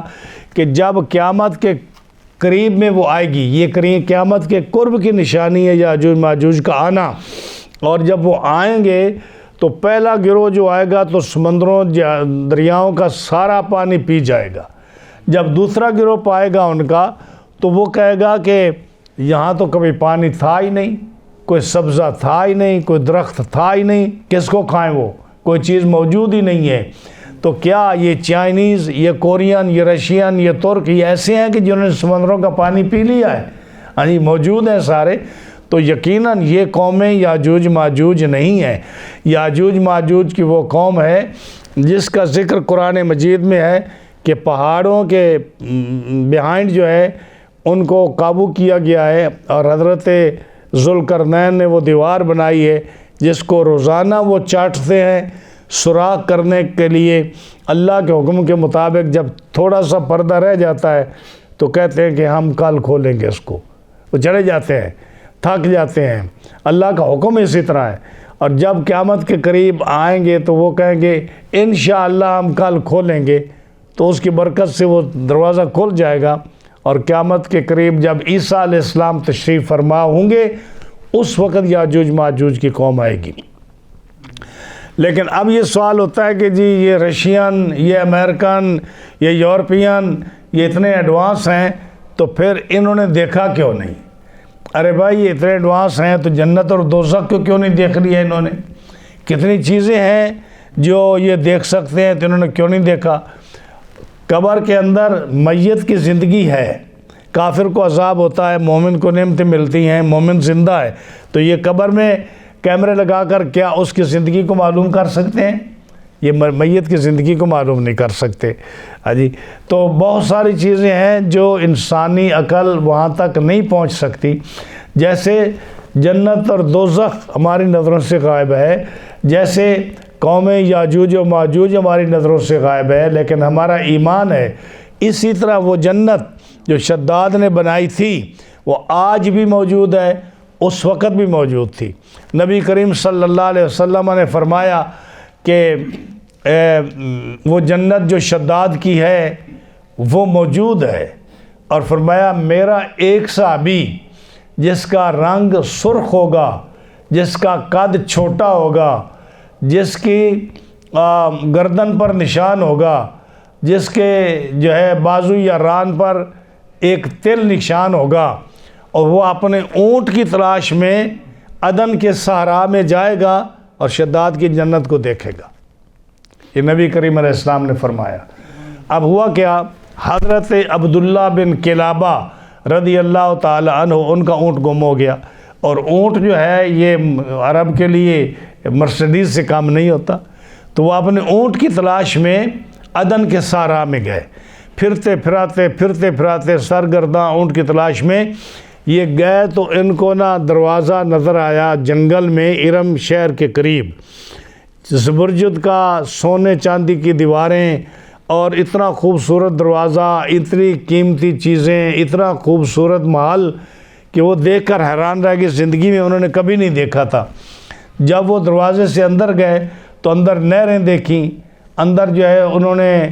کہ جب قیامت کے قریب میں وہ آئے گی، یہ قیامت کے قرب کی نشانی ہے یاجوج ماجوج کا آنا، اور جب وہ آئیں گے تو پہلا گروہ جو آئے گا تو سمندروں دریاؤں کا سارا پانی پی جائے گا۔ جب دوسرا گروہ پائے گا ان کا تو وہ کہے گا کہ یہاں تو کبھی پانی تھا ہی نہیں، کوئی سبزہ تھا ہی نہیں، کوئی درخت تھا ہی نہیں، کس کو کھائیں، وہ کوئی چیز موجود ہی نہیں ہے۔ تو کیا یہ چائنیز، یہ کورین، یہ رشین، یہ ترک، یہ ایسے ہیں کہ جنہوں نے سمندروں کا پانی پی لیا ہے؟ ہاں جی، موجود ہیں سارے۔ تو یقیناً یہ قومیں یاجوج ماجوج نہیں ہیں۔ یاجوج ماجوج کی وہ قوم ہے جس کا ذکر قرآن مجید میں ہے کہ پہاڑوں کے بیہائنڈ جو ہے ان کو قابو کیا گیا ہے، اور حضرت ذوالقرنین نے وہ دیوار بنائی ہے جس کو روزانہ وہ چاٹتے ہیں سوراخ کرنے کے لیے۔ اللہ کے حکم کے مطابق جب تھوڑا سا پردہ رہ جاتا ہے تو کہتے ہیں کہ ہم کل کھولیں گے اس کو، وہ چلے جاتے ہیں، تھک جاتے ہیں۔ اللہ کا حکم اسی طرح ہے، اور جب قیامت کے قریب آئیں گے تو وہ کہیں گے انشاءاللہ ہم کل کھولیں گے، تو اس کی برکت سے وہ دروازہ کھل جائے گا، اور قیامت کے قریب جب عیسیٰ علیہ السلام تشریف فرما ہوں گے اس وقت یاجوج ماجوج کی قوم آئے گی۔ لیکن اب یہ سوال ہوتا ہے کہ جی یہ رشین، یہ امریکن، یہ یورپین، یہ اتنے ایڈوانس ہیں تو پھر انہوں نے دیکھا کیوں نہیں؟ ارے بھائی یہ اتنے ایڈوانس ہیں تو جنت اور دوزخ کو کیوں نہیں دیکھ لی ہے انہوں نے؟ کتنی چیزیں ہیں جو یہ دیکھ سکتے ہیں تو انہوں نے کیوں نہیں دیکھا؟ قبر کے اندر میت کی زندگی ہے، کافر کو عذاب ہوتا ہے، مومن کو نعمتیں ملتی ہیں، مومن زندہ ہے، تو یہ قبر میں کیمرے لگا کر کیا اس کی زندگی کو معلوم کر سکتے ہیں؟ یہ میت کی زندگی کو معلوم نہیں کر سکتے۔ ہاں جی، تو بہت ساری چیزیں ہیں جو انسانی عقل وہاں تک نہیں پہنچ سکتی، جیسے جنت اور دوزخ ہماری نظروں سے غائب ہے، جیسے قوم یاجوج و ماجوج ہماری نظروں سے غائب ہے، لیکن ہمارا ایمان ہے۔ اسی طرح وہ جنت جو شداد نے بنائی تھی وہ آج بھی موجود ہے، اس وقت بھی موجود تھی۔ نبی کریم صلی اللہ علیہ وسلم نے فرمایا کہ وہ جنت جو شداد کی ہے وہ موجود ہے، اور فرمایا میرا ایک صحابی جس کا رنگ سرخ ہوگا، جس کا قد چھوٹا ہوگا، جس کی گردن پر نشان ہوگا، جس کے جو ہے بازو یا ران پر ایک تل نشان ہوگا، اور وہ اپنے اونٹ کی تلاش میں عدن کے صحرا میں جائے گا اور شداد کی جنت کو دیکھے گا۔ یہ نبی کریم علیہ السلام نے فرمایا۔ اب ہوا کیا، حضرت عبداللہ بن کلابہ رضی اللہ تعالی عنہ ان کا اونٹ گم ہو گیا، اور اونٹ جو ہے یہ عرب کے لیے مرسیڈیز سے کام نہیں ہوتا، تو وہ اپنے اونٹ کی تلاش میں عدن کے صحرا میں گئے، پھرتے پھراتے سرگرداں اونٹ کی تلاش میں یہ گئے، تو ان کو نا دروازہ نظر آیا جنگل میں ارم شہر کے قریب، زبرجد کا سونے چاندی کی دیواریں، اور اتنا خوبصورت دروازہ، اتنی قیمتی چیزیں، اتنا خوبصورت محل کہ وہ دیکھ کر حیران رہ گئے، زندگی میں انہوں نے کبھی نہیں دیکھا تھا۔ جب وہ دروازے سے اندر گئے تو اندر نہریں دیکھیں، اندر جو ہے انہوں نے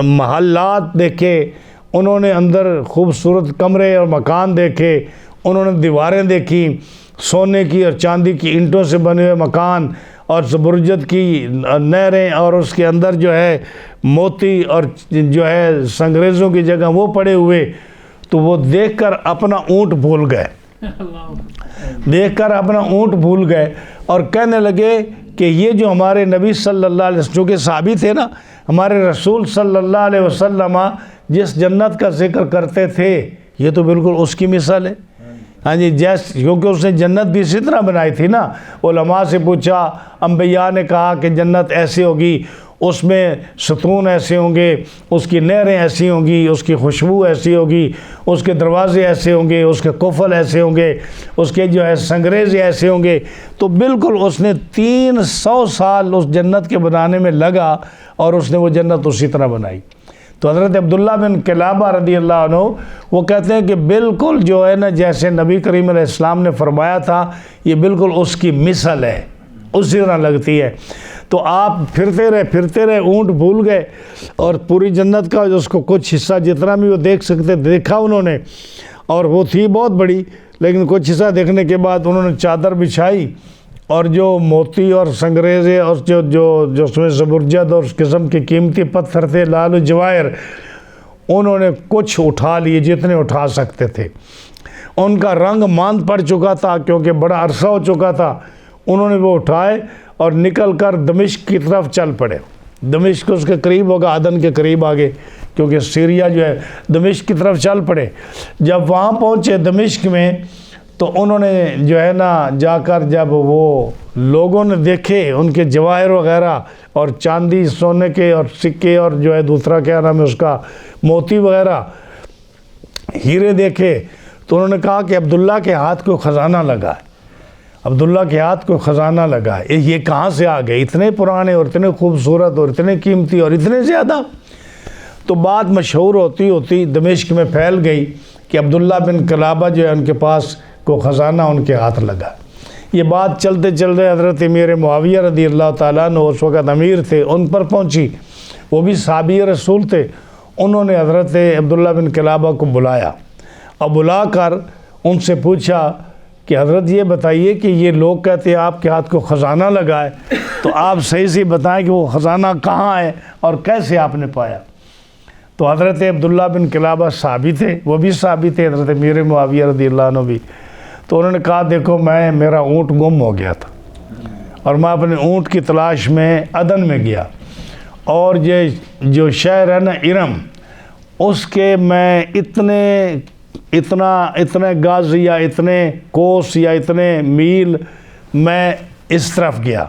محلات دیکھے، انہوں نے اندر خوبصورت کمرے اور مکان دیکھے، انہوں نے دیواریں دیکھی، سونے کی اور چاندی کی اینٹوں سے بنے ہوئے مکان، اور زبرجد کی نہریں، اور اس کے اندر جو ہے موتی اور جو ہے سنگریزوں کی جگہ وہ پڑے ہوئے، تو وہ دیکھ کر اپنا اونٹ بھول گئے، اور کہنے لگے کہ یہ جو ہمارے نبی صلی اللہ علیہ وسلم، جو کہ صحابی تھے نا، ہمارے رسول صلی اللہ علیہ وسلم جس جنت کا ذکر کرتے تھے یہ تو بالکل اس کی مثال ہے، ہاں جی، کیونکہ اس نے جنت بھی اسی طرح بنائی تھی نا. علماء سے پوچھا، انبیاء نے کہا کہ جنت ایسی ہوگی، اس میں ستون ایسے ہوں گے، اس کی نہریں ایسی ہوں گی، اس کی خوشبو ایسی ہوگی، اس کے دروازے ایسے ہوں گے، اس کے قفل ایسے ہوں گے، اس کے جو ہے سنگریزے ایسے ہوں گے. تو بالکل اس نے 300 سال اس جنت کے بنانے میں لگا اور اس نے وہ جنت اسی طرح بنائی. تو حضرت عبداللہ بن کلابہ رضی اللہ عنہ وہ کہتے ہیں کہ بالکل جو ہے نا جیسے نبی کریم علیہ السلام نے فرمایا تھا، یہ بالکل اس کی مثل ہے، اسی طرح لگتی ہے. تو آپ پھرتے رہے، اونٹ بھول گئے اور پوری جنت کا اس کو کچھ حصہ جتنا بھی وہ دیکھ سکتے دیکھا انہوں نے، اور وہ تھی بہت بڑی، لیکن کچھ حصہ دیکھنے کے بعد انہوں نے چادر بچھائی اور جو موتی اور سنگریزے اور جو اس میں زبرجد اور اس قسم کے قیمتی پتھر تھے، لال و جواہر، انہوں نے کچھ اٹھا لیے جتنے اٹھا سکتے تھے. ان کا رنگ ماند پڑ چکا تھا کیونکہ بڑا عرصہ ہو چکا تھا. انہوں نے وہ اٹھائے اور نکل کر دمشق کی طرف چل پڑے. دمشق اس کے قریب ہوگا، عدن کے قریب آگے، کیونکہ سیریا جو ہے دمشق کی طرف چل پڑے. جب وہاں پہنچے دمشق میں تو انہوں نے جو ہے نا جا کر جب وہ لوگوں نے دیکھے ان کے جواہر وغیرہ اور چاندی سونے کے اور سکے اور جو ہے دوسرا کیا نام ہے اس کا موتی وغیرہ ہیرے دیکھے، تو انہوں نے کہا کہ عبداللہ کے ہاتھ کو خزانہ لگا ہے، عبداللہ کے ہاتھ کو خزانہ لگا ہے. یہ کہاں سے آ گئے اتنے پرانے اور اتنے خوبصورت اور اتنے قیمتی اور اتنے زیادہ؟ تو بات مشہور ہوتی ہوتی دمشق میں پھیل گئی کہ عبداللہ بن کلابہ جو ہے ان کے پاس کو خزانہ ان کے ہاتھ لگا. یہ بات چلتے چلتے حضرت امیر معاویہ رضی اللہ تعالیٰ عنہ اس وقت امیر تھے، ان پر پہنچی. وہ بھی صحابی رسول تھے. انہوں نے حضرت عبداللہ بن کلابہ کو بلایا اور بلا کر ان سے پوچھا کہ حضرت یہ بتائیے کہ یہ لوگ کہتے ہیں آپ کے ہاتھ کو خزانہ لگا ہے، تو آپ صحیح سے بتائیں کہ وہ خزانہ کہاں ہے اور کیسے آپ نے پایا. تو حضرت عبداللہ بن کلابہ صحابی تھے، وہ بھی صحابی تھے، حضرت امیر معاویہ رضی اللہ عنہ بھی. تو انہوں نے کہا دیکھو میرا اونٹ گم ہو گیا تھا اور میں اپنے اونٹ کی تلاش میں عدن میں گیا، اور یہ جو شہر ہے نا ارم، اس کے میں اتنے گز یا اتنے کوس یا اتنے میل میں اس طرف گیا.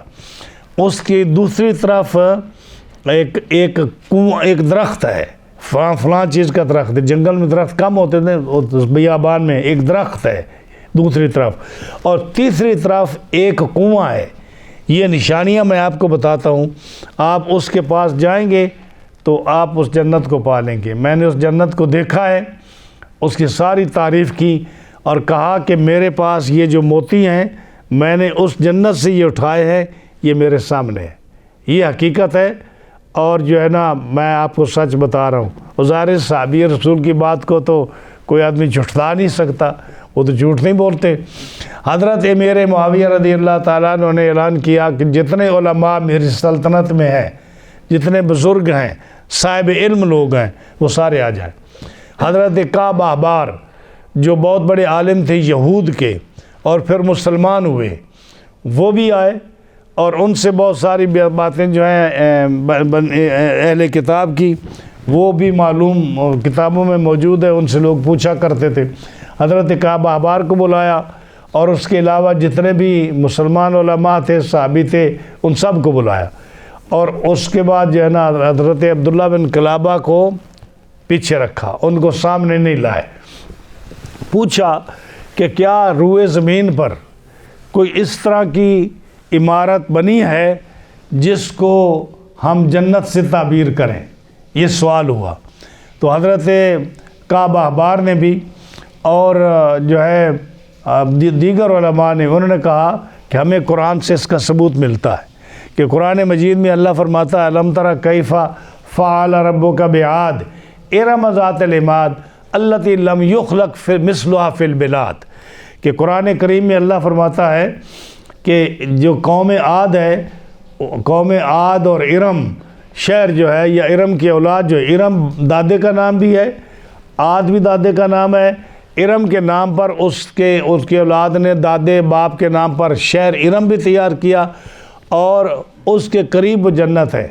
اس کی دوسری طرف ایک درخت ہے، فلاں چیز کا درخت ہے. جنگل میں درخت کم ہوتے تھے، بیابان میں ایک درخت ہے دوسری طرف، اور تیسری طرف ایک کنواں ہے. یہ نشانیاں میں آپ کو بتاتا ہوں، آپ اس کے پاس جائیں گے تو آپ اس جنت کو پا لیں گے. میں نے اس جنت کو دیکھا ہے، اس کی ساری تعریف کی اور کہا کہ میرے پاس یہ جو موتی ہیں میں نے اس جنت سے یہ اٹھائے ہیں، یہ میرے سامنے ہے، یہ حقیقت ہے. اور جو ہے نا میں آپ کو سچ بتا رہا ہوں. ظاہر صحابی رسول کی بات کو تو کوئی آدمی جھٹلا نہیں سکتا، وہ تو جھوٹ نہیں بولتے. حضرت امیر معاویہ رضی اللہ تعالیٰ عنہ نے اعلان کیا کہ جتنے علماء میری سلطنت میں ہیں، جتنے بزرگ ہیں، صاحب علم لوگ ہیں، وہ سارے آ جائیں. حضرت کعب احبار جو بہت بڑے عالم تھے یہود کے اور پھر مسلمان ہوئے، وہ بھی آئے، اور ان سے بہت ساری باتیں جو ہیں اہل کتاب کی وہ بھی معلوم کتابوں میں موجود ہے، ان سے لوگ پوچھا کرتے تھے. حضرت کعب احبار کو بلایا اور اس کے علاوہ جتنے بھی مسلمان علماء تھے، صحابی تھے، ان سب کو بلایا. اور اس کے بعد جو ہے نا حضرت عبداللہ بن کلابہ کو پیچھے رکھا، ان کو سامنے نہیں لائے. پوچھا کہ کیا روئے زمین پر کوئی اس طرح کی عمارت بنی ہے جس کو ہم جنت سے تعبیر کریں؟ یہ سوال ہوا. تو حضرت کعب احبار نے بھی اور جو ہے دیگر علماء نے، انہوں نے کہا کہ ہمیں قرآن سے اس کا ثبوت ملتا ہے کہ قرآن مجید میں اللہ فرماتا ہے الم تر کیف فعل ربک بعاد ارم ذات العماد التی لم یخلق مثلها فی البلاد. کہ قرآن کریم میں اللہ فرماتا ہے کہ جو قوم عاد ہے، قوم عاد اور ارم شہر جو ہے یا ارم کی اولاد جو ہے، ارم دادے کا نام بھی ہے، عاد بھی دادے کا نام ہے. ارم کے نام پر اس کی اولاد نے دادے باپ کے نام پر شہر ارم بھی تیار کیا، اور اس کے قریب وہ جنت ہے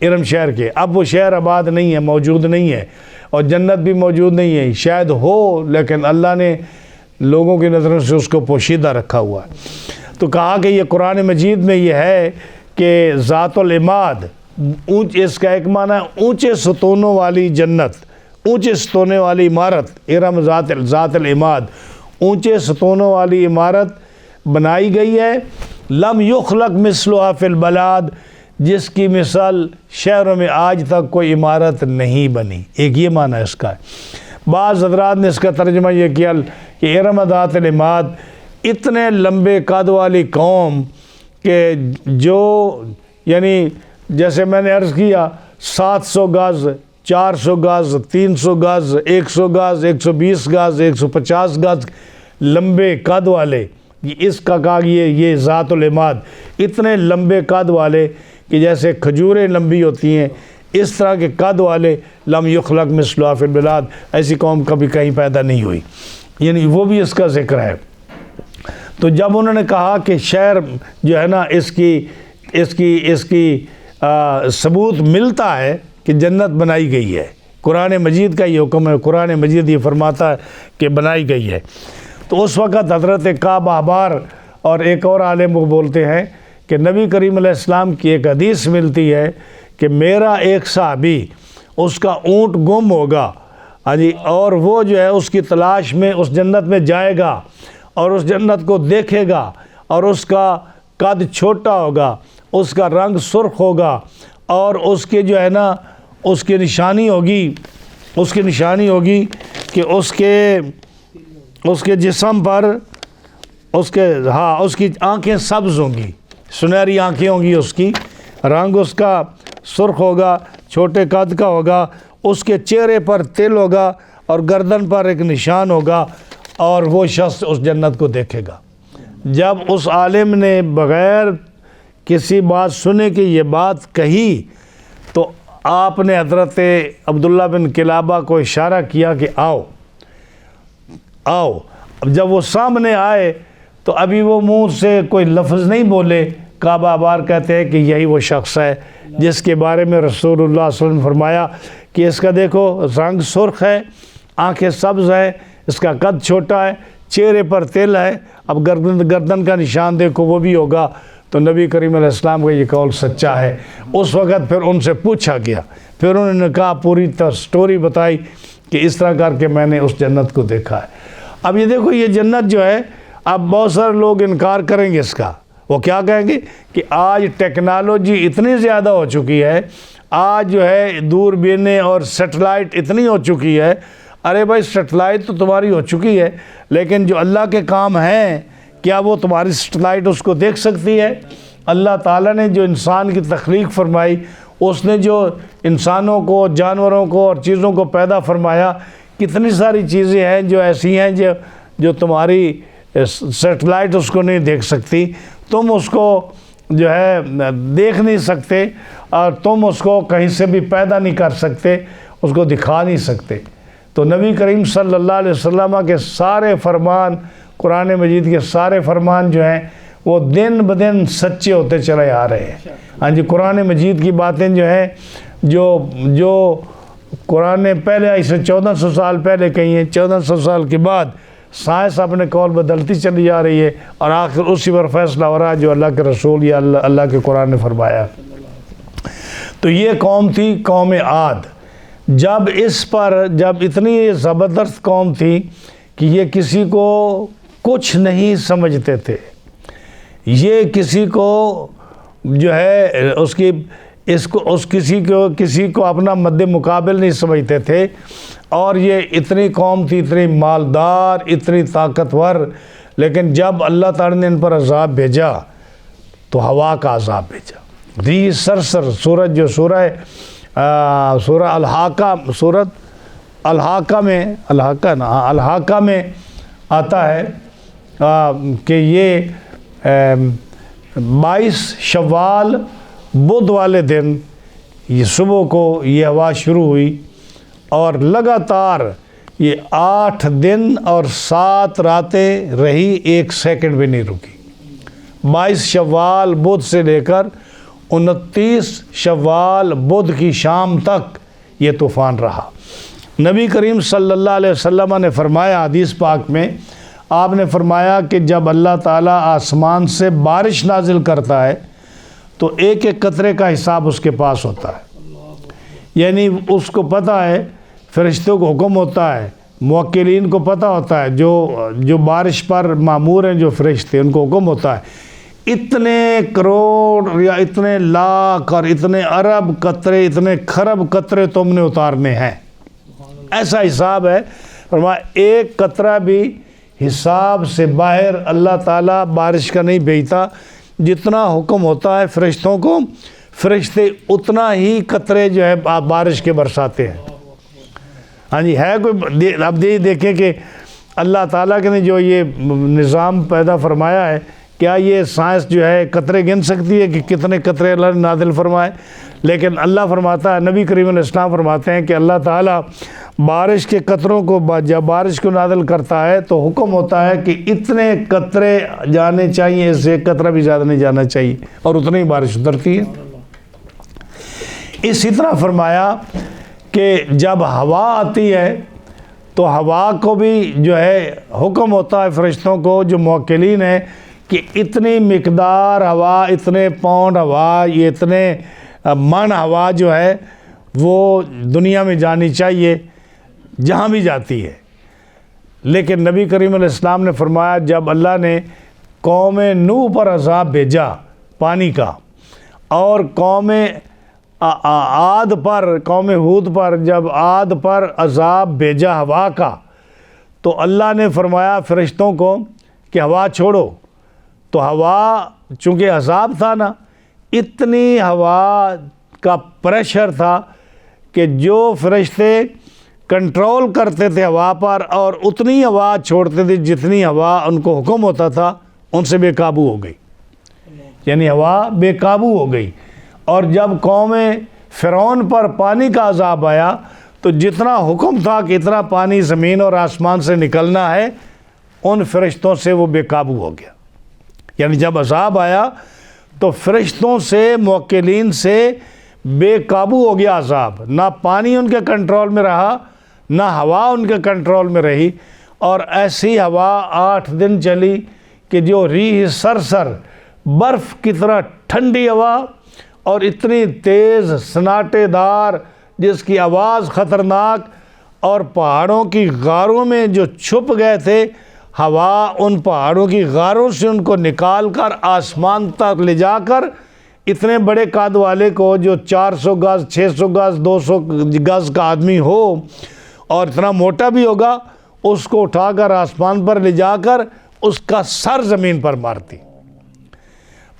ارم شہر کے. اب وہ شہر آباد نہیں ہے، موجود نہیں ہے، اور جنت بھی موجود نہیں ہے. شاید ہو، لیکن اللہ نے لوگوں کی نظروں سے اس کو پوشیدہ رکھا ہوا ہے۔ تو کہا کہ یہ قرآن مجید میں یہ ہے کہ ذات العماد، اس کا ایک معنی ہے اونچے ستونوں والی جنت، اونچے ستونے والی عمارت، ارم ذات العماد، اونچے ستونوں والی عمارت بنائی گئی ہے، لم یخلق مثلها فی البلاد، جس کی مثال شہروں میں آج تک کوئی عمارت نہیں بنی۔ ایک یہ معنی اس کا ہے۔ بعض حضرات نے اس کا ترجمہ یہ کیا کہ ارم ذات العماد، اتنے لمبے قد والی قوم کہ جو یعنی جیسے میں نے عرض کیا 700 گز، 400 گز، 300 گز، 100 گز، 120 گز، 150 گز لمبے قد والے، اس کا کہا یہ ذات العماد، اتنے لمبے قد والے کہ جیسے کھجوریں لمبی ہوتی ہیں اس طرح کے قد والے، لم یخلق مثلها فی البلاد، ایسی قوم کبھی کہیں پیدا نہیں ہوئی، یعنی وہ بھی اس کا ذکر ہے۔ تو جب انہوں نے کہا کہ شہر جو ہے نا اس کی ثبوت ملتا ہے کہ جنت بنائی گئی ہے، قرآن مجید کا یہ حکم ہے، قرآن مجید یہ فرماتا ہے کہ بنائی گئی ہے، تو اس وقت حضرت کعب احبار اور ایک اور عالم وہ بولتے ہیں کہ نبی کریم علیہ السلام کی ایک حدیث ملتی ہے کہ میرا ایک صحابی، اس کا اونٹ گم ہوگا، ہاں جی، اور وہ جو ہے اس کی تلاش میں اس جنت میں جائے گا اور اس جنت کو دیکھے گا، اور اس کا قد چھوٹا ہوگا، اس کا رنگ سرخ ہوگا، اور اس کے جو ہے نا اس کی نشانی ہوگی کہ اس کے جسم پر اس کی آنکھیں سبز ہوں گی، سنہری آنکھیں ہوں گی، اس کی رنگ اس کا سرخ ہوگا، چھوٹے قد کا ہوگا، اس کے چہرے پر تل ہوگا اور گردن پر ایک نشان ہوگا، اور وہ شخص اس جنت کو دیکھے گا۔ جب اس عالم نے بغیر کسی بات سنے کہ یہ بات کہی تو آپ نے حضرت عبداللہ بن کلابہ کو اشارہ کیا کہ آؤ۔ اب جب وہ سامنے آئے تو ابھی وہ منہ سے کوئی لفظ نہیں بولے، کعب احبار کہتے ہیں کہ یہی وہ شخص ہے جس کے بارے میں رسول اللہ صلی اللہ علیہ وسلم نے فرمایا کہ اس کا دیکھو رنگ سرخ ہے، آنکھیں سبز ہے، اس کا قد چھوٹا ہے، چہرے پر تل ہے، اب گردن کا نشان دیکھو وہ بھی ہوگا۔ تو نبی کریم علیہ السلام کا یہ قول سچا ہے۔ اس وقت پھر ان سے پوچھا گیا، پھر انہوں نے کہا، پوری سٹوری بتائی کہ اس طرح کر کے میں نے اس جنت کو دیکھا ہے۔ اب یہ دیکھو یہ جنت جو ہے، اب بہت سارے لوگ انکار کریں گے اس کا، وہ کیا کہیں گے کہ آج ٹیکنالوجی اتنی زیادہ ہو چکی ہے، آج جو ہے دوربینیں اور سیٹلائٹ اتنی ہو چکی ہے۔ ارے بھائی سیٹلائٹ تو تمہاری ہو چکی ہے، لیکن جو اللہ کے کام ہیں کیا وہ تمہاری سیٹلائٹ اس کو دیکھ سکتی ہے؟ اللہ تعالیٰ نے جو انسان کی تخلیق فرمائی، اس نے جو انسانوں کو، جانوروں کو اور چیزوں کو پیدا فرمایا، کتنی ساری چیزیں ہیں جو ایسی ہیں جو تمہاری سیٹلائٹ اس کو نہیں دیکھ سکتی، تم اس کو جو ہے دیکھ نہیں سکتے، اور تم اس کو کہیں سے بھی پیدا نہیں کر سکتے، اس کو دکھا نہیں سکتے۔ تو نبی کریم صلی اللہ علیہ وسلم کے سارے فرمان، قرآن مجید کے سارے فرمان جو ہیں وہ دن بدن سچے ہوتے چلے آ رہے ہیں۔ ہاں جی، قرآن مجید کی باتیں جو ہیں جو قرآن نے پہلے اسے 1400 سال پہلے کہی ہیں، 1400 سال کے بعد سائنس اپنے قول بدلتی چلی جا رہی ہے، اور آخر اسی پر فیصلہ ہو رہا ہے جو اللہ کے رسول یا اللہ کے قرآن نے فرمایا۔ تو یہ قوم تھی قوم عاد۔ جب اتنی زبردست قوم تھی کہ یہ کسی کو کچھ نہیں سمجھتے تھے، یہ کسی کو جو ہے کسی کو اپنا مد مقابل نہیں سمجھتے تھے، اور یہ اتنی قوم تھی، اتنی مالدار، اتنی طاقتور، لیکن جب اللہ تعالی نے ان پر عذاب بھیجا تو ہوا کا عذاب بھیجا۔ ری سرسر سورج جو سورہ الحاقہ میں آتا ہے کہ یہ 22 شوال بدھ والے دن یہ صبح کو یہ ہوا شروع ہوئی، اور لگاتار یہ 8 دن اور 7 راتیں رہی، 1 سیکنڈ بھی نہیں رکی۔ 22 شوال بدھ سے لے کر 29 شوال بدھ کی شام تک یہ طوفان رہا۔ نبی کریم صلی اللہ علیہ وسلم نے فرمایا حدیث پاک میں، آپ نے فرمایا کہ جب اللہ تعالیٰ آسمان سے بارش نازل کرتا ہے تو ایک ایک قطرے کا حساب اس کے پاس ہوتا ہے، یعنی اس کو پتہ ہے، فرشتوں کو حکم ہوتا ہے، موکلین کو پتہ ہوتا ہے، جو بارش پر مامور ہیں جو فرشتے ان کو حکم ہوتا ہے، اتنے کروڑ یا اتنے لاکھ اور اتنے ارب قطرے، اتنے خرب قطرے تم نے اتارنے ہیں، ایسا حساب ہے۔ فرمایا ایک قطرہ بھی حساب سے باہر اللہ تعالیٰ بارش کا نہیں بھیجتا، جتنا حکم ہوتا ہے فرشتوں کو، فرشتے اتنا ہی قطرے جو ہے بارش کے برساتے ہیں۔ ہاں جی، ہے کوئی، اب یہ دیکھیں کہ اللہ تعالیٰ کے نے جو یہ نظام پیدا فرمایا ہے، کیا یہ سائنس جو ہے قطرے گن سکتی ہے کہ کتنے قطرے اللہ نے نازل فرمائے؟ لیکن اللہ فرماتا ہے، نبی کریم علیہ السلام فرماتے ہیں کہ اللہ تعالیٰ بارش کے قطروں کو جب بارش کو نازل کرتا ہے تو حکم ہوتا ہے کہ اتنے قطرے جانے چاہیے، اس سے ایک قطرہ بھی زیادہ نہیں جانا چاہیے، اور اتنی ہی بارش اترتی ہے۔ اسی طرح فرمایا کہ جب ہوا آتی ہے تو ہوا کو بھی جو ہے حکم ہوتا ہے فرشتوں کو جو موکلین ہیں کہ اتنی مقدار ہوا، اتنے پاؤنڈ ہوا، یہ اتنے من ہوا جو ہے وہ دنیا میں جانی چاہیے جہاں بھی جاتی ہے۔ لیکن نبی کریم علیہ السلام نے فرمایا جب اللہ نے قوم نوح پر عذاب بھیجا پانی کا، اور قوم عاد پر، قوم ہود پر جب عاد پر عذاب بھیجا ہوا کا، تو اللہ نے فرمایا فرشتوں کو کہ ہوا چھوڑو، تو ہوا چونکہ عذاب تھا نا، اتنی ہوا کا پریشر تھا کہ جو فرشتے کنٹرول کرتے تھے ہوا پر اور اتنی ہوا چھوڑتے تھے جتنی ہوا ان کو حکم ہوتا تھا، ان سے بے قابو ہو گئی، یعنی ہوا بے قابو ہو گئی۔ اور جب قوم فرعون پر پانی کا عذاب آیا تو جتنا حکم تھا کہ اتنا پانی زمین اور آسمان سے نکلنا ہے، ان فرشتوں سے وہ بے قابو ہو گیا۔ یعنی جب عذاب آیا تو فرشتوں سے، موکلین سے بے قابو ہو گیا عذاب، نہ پانی ان کے کنٹرول میں رہا، نہ ہوا ان کے کنٹرول میں رہی، اور ایسی ہوا 8 دن چلی کہ جو ریح سرسر، برف کی طرح ٹھنڈی ہوا اور اتنی تیز سناٹے دار جس کی آواز خطرناک، اور پہاڑوں کی غاروں میں جو چھپ گئے تھے، ہوا ان پہاڑوں کی غاروں سے ان کو نکال کر آسمان تک لے جا کر اتنے بڑے قد والے کو جو 400 گز، 600 گز، 200 گز کا آدمی ہو اور اتنا موٹا بھی ہوگا، اس کو اٹھا کر آسمان پر لے جا کر اس کا سر زمین پر مارتی،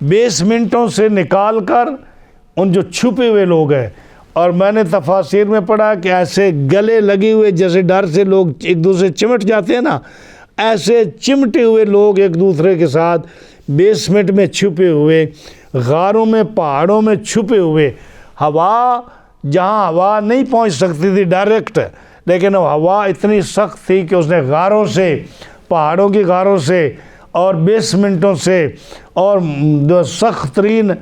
20 منٹوں سے نکال کر ان جو چھپے ہوئے لوگ ہیں۔ اور میں نے تفاسیر میں پڑھا کہ ایسے گلے لگے ہوئے جیسے ڈر سے لوگ ایک دوسرے چمٹ جاتے ہیں نا، ایسے چمٹے ہوئے لوگ ایک دوسرے کے ساتھ بیسمنٹ میں چھپے ہوئے، غاروں میں، پہاڑوں میں چھپے ہوئے، ہوا جہاں ہوا نہیں پہنچ سکتی تھی ڈائریکٹ، لیکن وہ ہوا اتنی سخت تھی کہ اس نے غاروں سے، پہاڑوں کی غاروں سے اور بیسمنٹوں سے اور جو سخت ترین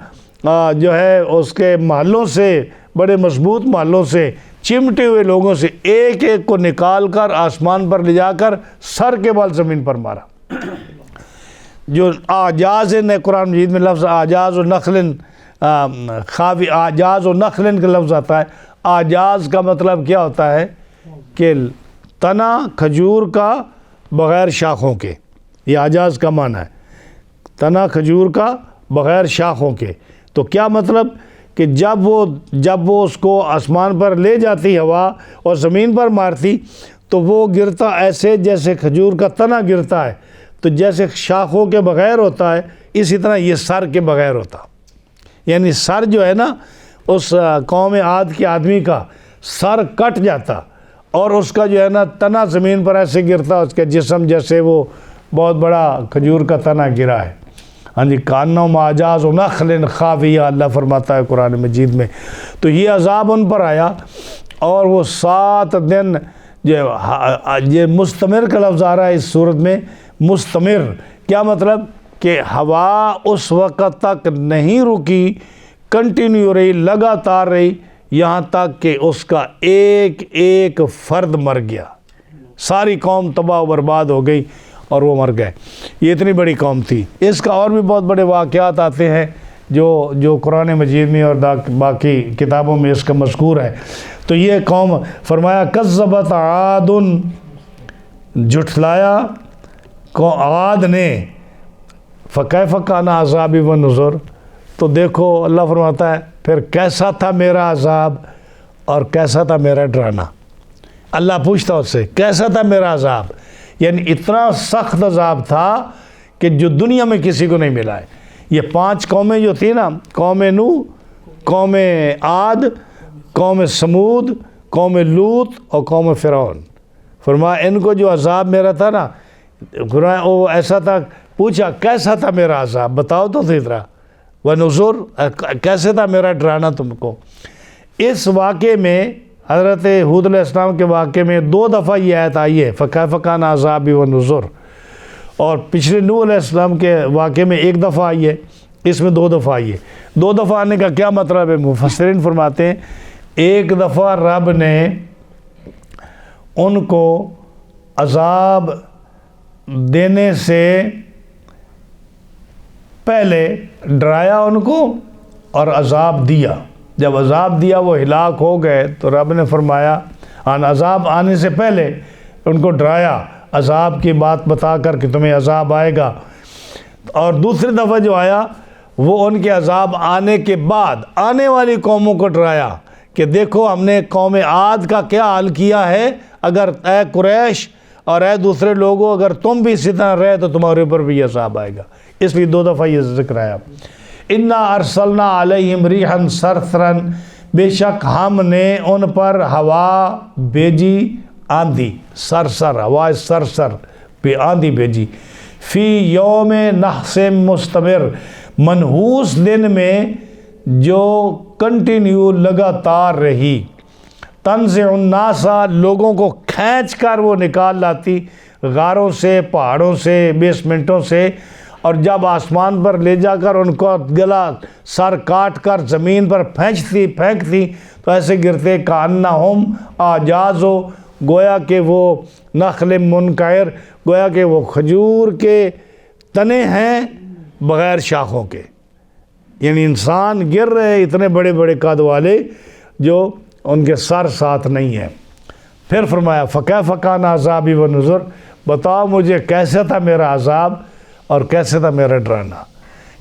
جو ہے اس کے محلوں سے، بڑے مضبوط محلوں سے، چمٹے ہوئے لوگوں سے ایک ایک کو نکال کر آسمان پر لے جا کر سر کے بال زمین پر مارا۔ جو آجاز نے قرآن مجید میں لفظ آجاز و نخلن خاوی، آجاز و نخلن کا لفظ آتا ہے۔ آجاز کا مطلب کیا ہوتا ہے کہ تنا کھجور کا بغیر شاخوں کے، یہ آجاز کا معنی ہے، تنا کھجور کا بغیر شاخوں کے۔ تو کیا مطلب کہ جب وہ اس کو آسمان پر لے جاتی ہوا اور زمین پر مارتی تو وہ گرتا ایسے جیسے کھجور کا تنا گرتا ہے، تو جیسے شاخوں کے بغیر ہوتا ہے اسی طرح یہ سر کے بغیر ہوتا، یعنی سر جو ہے نا اس قوم عاد کے آدمی کا سر کٹ جاتا اور اس کا جو ہے نا تنا زمین پر ایسے گرتا، اس کا جسم جیسے وہ بہت بڑا کھجور کا تنا گرا ہے۔ ہاں جی، کانہم اعجاز و نخل خاویہ، اللہ فرماتا ہے قرآن مجید میں۔ تو یہ عذاب ان پر آیا اور وہ 7 دن یہ مستمر کا لفظ آ رہا ہے اس صورت میں، مستمر کیا مطلب کہ ہوا اس وقت تک نہیں رکی، کنٹینیو رہی، لگاتار رہی، یہاں تک کہ اس کا ایک ایک فرد مر گیا، ساری قوم تباہ و برباد ہو گئی۔ اور وہ مر گئے. یہ اتنی بڑی قوم تھی. اس کا اور بھی بہت بڑے واقعات آتے ہیں جو قرآن مجید میں اور باقی کتابوں میں اس کا مذکور ہے. تو یہ قوم فرمایا کذبت عاد، جھٹلایا عاد نے، فکیف کان عذابی و نذر. تو دیکھو اللہ فرماتا ہے پھر کیسا تھا میرا عذاب اور کیسا تھا میرا ڈرانا. اللہ پوچھتا اس سے کیسا تھا میرا عذاب، یعنی اتنا سخت عذاب تھا کہ جو دنیا میں کسی کو نہیں ملا ہے. یہ 5 قومیں جو تھی نا، قوم نوح، قوم عاد، قوم سمود، قوم لوط اور قوم فرعون، فرمایا ان کو جو عذاب میرا تھا نا، وہ ایسا تھا. پوچھا کیسا تھا میرا عذاب، بتاؤ تو صحیح طرح. وَنُذُرْ، کیسے تھا میرا ڈرانا تم کو. اس واقعے میں حضرت ہود علیہ السلام کے واقعے میں 2 دفعہ یہ آیت آئی ہے، فَكَيْفَ كَانَ عَذَابِي وَنُذُرْ. اور پچھلے نوح علیہ السلام کے واقعے میں 1 دفعہ آئی ہے، اس میں 2 دفعہ آئی ہے. 2 دفعہ آنے کا کیا مطلب ہے؟ مفسرین فرماتے ہیں 1 دفعہ رب نے ان کو عذاب دینے سے پہلے ڈرایا ان کو اور عذاب دیا. جب عذاب دیا وہ ہلاک ہو گئے تو رب نے فرمایا عذاب آنے سے پہلے ان کو ڈرایا عذاب کی بات بتا کر کہ تمہیں عذاب آئے گا. اور دوسری دفعہ جو آیا وہ ان کے عذاب آنے کے بعد آنے والی قوموں کو ڈرایا کہ دیکھو ہم نے قوم عاد کا کیا حال کیا ہے، اگر اے قریش اور اے دوسرے لوگوں اگر تم بھی اسی طرح رہے تو تمہارے اوپر بھی عذاب آئے گا. اس لیے 2 دفعہ یہ ذکر آیا. انا ارسلنا علیہم ریحا صرصرا، بے شک ہم نے ان پر ہوا بھیجی، آندھی، صرصر، ہوا صرصر پہ آندھی بھیجی. فی یوم نحس مستمر، منحوس دن میں جو کنٹینیو لگاتار رہی. تنزع الناس، لوگوں کو کھینچ کر وہ نکال لاتی غاروں سے، پہاڑوں سے، بیسمنٹوں سے، اور جب آسمان پر لے جا کر ان کو گلا سر کاٹ کر زمین پر پھینکتی تو ایسے گرتے کأنہم اعجاز، گویا کہ وہ نخل منقعر، گویا کہ وہ کھجور کے تنے ہیں بغیر شاخوں کے. یعنی انسان گر رہے اتنے بڑے بڑے قد والے جو ان کے سر ساتھ نہیں ہیں. پھر فرمایا فَكَيْفَ كَانَ عَذَابِي وَنُذُرْ، بتاؤ مجھے کیسا تھا میرا عذاب اور کیسے تھا میرا ڈرانا.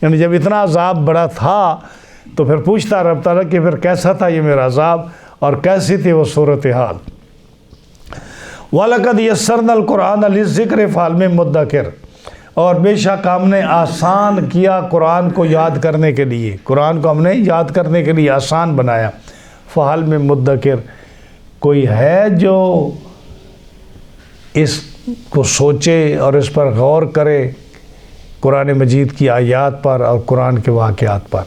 یعنی جب اتنا عذاب بڑا تھا تو پھر پوچھتا رب تعالیٰ کہ پھر کیسا تھا یہ میرا عذاب اور کیسی تھی وہ صورتحال. وَلَقَدْ يَسَّرْنَا الْقُرْآنَ لِلذِّكْرِ فَهَلْ مِن مُدَّكِرٍ، اور بے شک ہم نے آسان کیا قرآن کو یاد کرنے کے لیے، قرآن کو ہم نے یاد کرنے کے لیے آسان بنایا. فَهَلْ مِن مُدَّكِرٍ، کوئی ہے جو اس کو سوچے اور اس پر غور کرے، قرآن مجید کی آیات پر اور قرآن کے واقعات پر.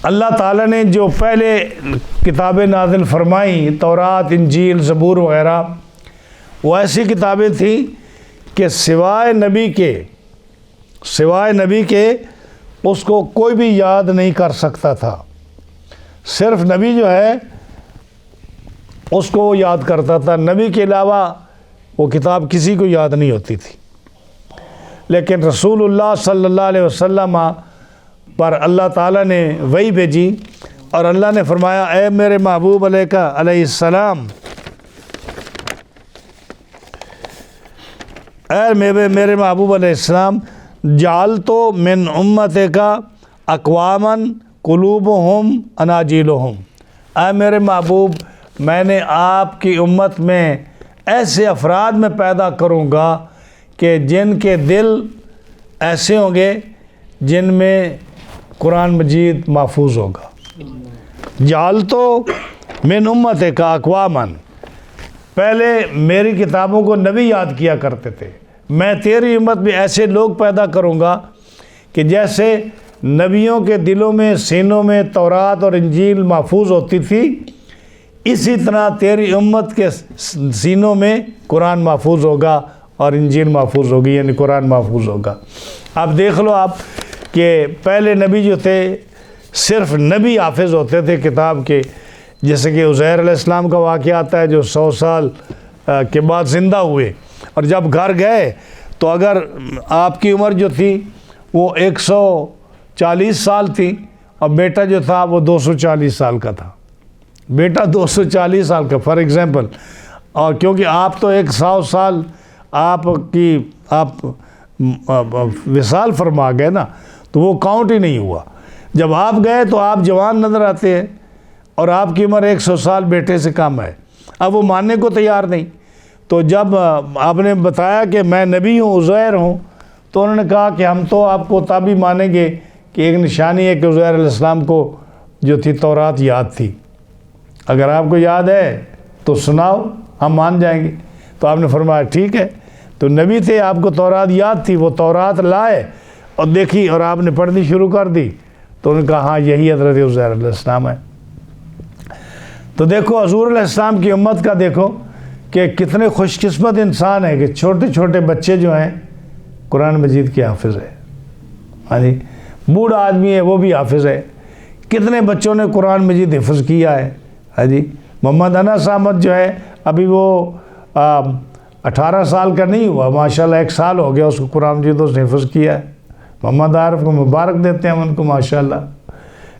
اللہ تعالیٰ نے جو پہلے کتابیں نازل فرمائیں، تورات، انجیل، زبور وغیرہ، وہ ایسی کتابیں تھیں کہ سوائے نبی کے اس کو کوئی بھی یاد نہیں کر سکتا تھا. صرف نبی جو ہے اس کو وہ یاد کرتا تھا، نبی کے علاوہ وہ کتاب کسی کو یاد نہیں ہوتی تھی. لیکن رسول اللہ صلی اللہ علیہ وسلم پر اللہ تعالیٰ نے وحی بھیجی اور اللہ نے فرمایا اے میرے محبوب علیہ السلام، اے میرے محبوب علیہ السلام، جعلتو من امتک اقواما قلوبہم اناجیلہم، اے میرے محبوب میں نے آپ کی امت میں ایسے افراد میں پیدا کروں گا کہ جن کے دل ایسے ہوں گے جن میں قرآن مجید محفوظ ہوگا. جعلتو من امتک اقواما، پہلے میری کتابوں کو نبی یاد کیا کرتے تھے، میں تیری امت میں ایسے لوگ پیدا کروں گا کہ جیسے نبیوں کے دلوں میں، سینوں میں تورات اور انجیل محفوظ ہوتی تھی، اسی طرح تیری امت کے سینوں میں قرآن محفوظ ہوگا اور انجیل محفوظ ہوگی، یعنی قرآن محفوظ ہوگا. اب دیکھ لو آپ کہ پہلے نبی جو تھے صرف نبی حافظ ہوتے تھے کتاب کے، جیسے کہ عزیر علیہ السلام کا واقعہ آتا ہے جو 100 سال کے بعد زندہ ہوئے. اور جب گھر گئے تو اگر آپ کی عمر جو تھی وہ 140 سال تھی اور بیٹا جو تھا وہ 240 سال کا تھا، بیٹا 240 سال کا فار ایگزامپل، اور کیونکہ آپ تو 100 سال آپ وصال فرما گئے نا، تو وہ کاؤنٹ ہی نہیں ہوا۔ جب آپ گئے تو آپ جوان نظر آتے ہیں اور آپ کی عمر 100 سال بیٹے سے کم ہے، اب وہ ماننے کو تیار نہیں۔ تو جب آپ نے بتایا کہ میں نبی ہوں، عزیر ہوں، تو انہوں نے کہا کہ ہم تو آپ کو تب ہی مانیں گے کہ ایک نشانی ہے کہ عزیر علیہ السلام کو جو تھی تورات یاد تھی، اگر آپ کو یاد ہے تو سناؤ، ہم مان جائیں گے۔ تو آپ نے فرمایا ٹھیک ہے، تو نبی تھے، آپ کو تورات یاد تھی، وہ تورات لائے اور دیکھی اور آپ نے پڑھنی شروع کر دی، تو انہوں نے کہا ہاں یہی حضرت عزیر علیہ السلام ہے۔ تو دیکھو حضور علیہ السلام کی امت کا دیکھو کہ کتنے خوش قسمت انسان ہے کہ چھوٹے چھوٹے بچے جو ہیں قرآن مجید کے حافظ ہے، ہاں جی، بوڑھا آدمی ہے وہ بھی حافظ ہے، کتنے بچوں نے قرآن مجید حفظ کیا ہے، ہاں جی۔ محمد انس احمد جو ہے ابھی وہ 18 سال کا نہیں ہوا، ماشاءاللہ 1 سال ہو گیا اس کو قرآن مجید اس نے حفظ کیا ہے۔ محمد عارف کو مبارک دیتے ہیں ہم ان کو ماشاءاللہ،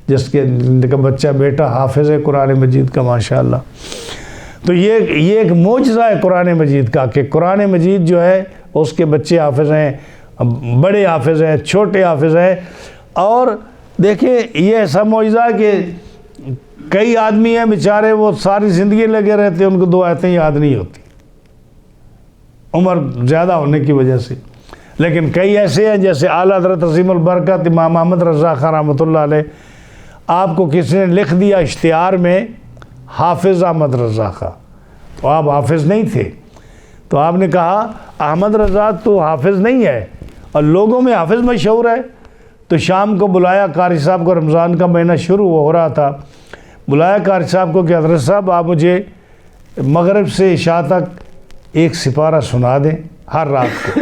جس کے بچہ بیٹا حافظ ہے قرآن مجید کا ماشاءاللہ۔ تو یہ ایک معجزہ ہے قرآن مجید کا کہ قرآن مجید جو ہے اس کے بچے حافظ ہیں، بڑے حافظ ہیں، چھوٹے حافظ ہیں۔ اور دیکھیں یہ ایسا معجزہ ہے کہ کئی آدمی ہیں بیچارے وہ ساری زندگی لگے رہتے ہیں، ان کو 2 آیتیں یاد نہیں ہوتی عمر زیادہ ہونے کی وجہ سے، لیکن کئی ایسے ہیں جیسے اعلیٰ حضرت عظیم البرکت امام احمد رضا خان رحمۃ اللہ علیہ، آپ کو کسی نے لکھ دیا اشتہار میں حافظ احمد رضا خان، تو آپ حافظ نہیں تھے، تو آپ نے کہا احمد رضا تو حافظ نہیں ہے اور لوگوں میں حافظ مشہور ہے۔ تو شام کو بلایا قاری صاحب کو، رمضان کا مہینہ شروع ہو رہا تھا، بلایا قاری صاحب کو کہ حضرت صاحب آپ مجھے مغرب سے عشاء تک ایک سپارہ سنا دیں ہر رات کو۔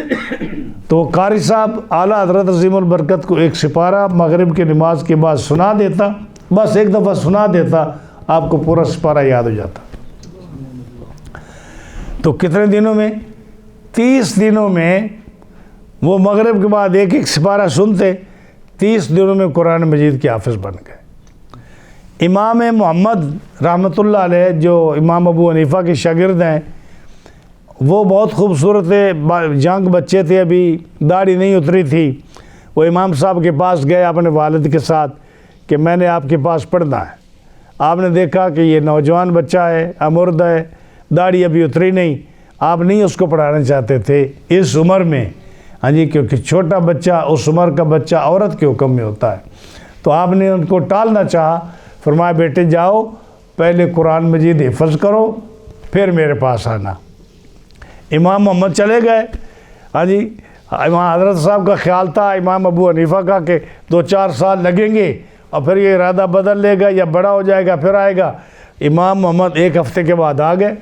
تو قاری صاحب اعلیٰ حضرت عظیم البرکت کو ایک سپارہ مغرب کی نماز کے بعد سنا دیتا، بس ایک دفعہ سنا دیتا، آپ کو پورا سپارہ یاد ہو جاتا۔ تو کتنے دنوں میں؟ 30 دنوں میں وہ مغرب کے بعد ایک ایک سپارہ سنتے، 30 دنوں میں قرآن مجید کے حافظ بن گئے۔ امام محمد رحمۃ اللہ علیہ جو امام ابو حنیفہ کے شاگرد ہیں، وہ بہت خوبصورت جنگ بچے تھے، ابھی داڑھی نہیں اتری تھی، وہ امام صاحب کے پاس گئے اپنے والد کے ساتھ کہ میں نے آپ کے پاس پڑھنا ہے۔ آپ نے دیکھا کہ یہ نوجوان بچہ ہے، امرد ہے، داڑھی ابھی اتری نہیں، آپ نہیں اس کو پڑھانا چاہتے تھے اس عمر میں، ہاں جی، کیونکہ چھوٹا بچہ اس عمر کا بچہ عورت کے حکم میں ہوتا ہے، تو آپ نے ان کو ٹالنا چاہا، فرمایا بیٹے جاؤ پہلے قرآن مجید حفظ کرو پھر میرے پاس آنا۔ امام محمد چلے گئے، ہاں جی، امام حضرت صاحب کا خیال تھا امام ابو حنیفہ کا کہ 2-4 سال لگیں گے اور پھر یہ ارادہ بدل لے گا یا بڑا ہو جائے گا پھر آئے گا۔ امام محمد 1 ہفتے کے بعد آ گئے،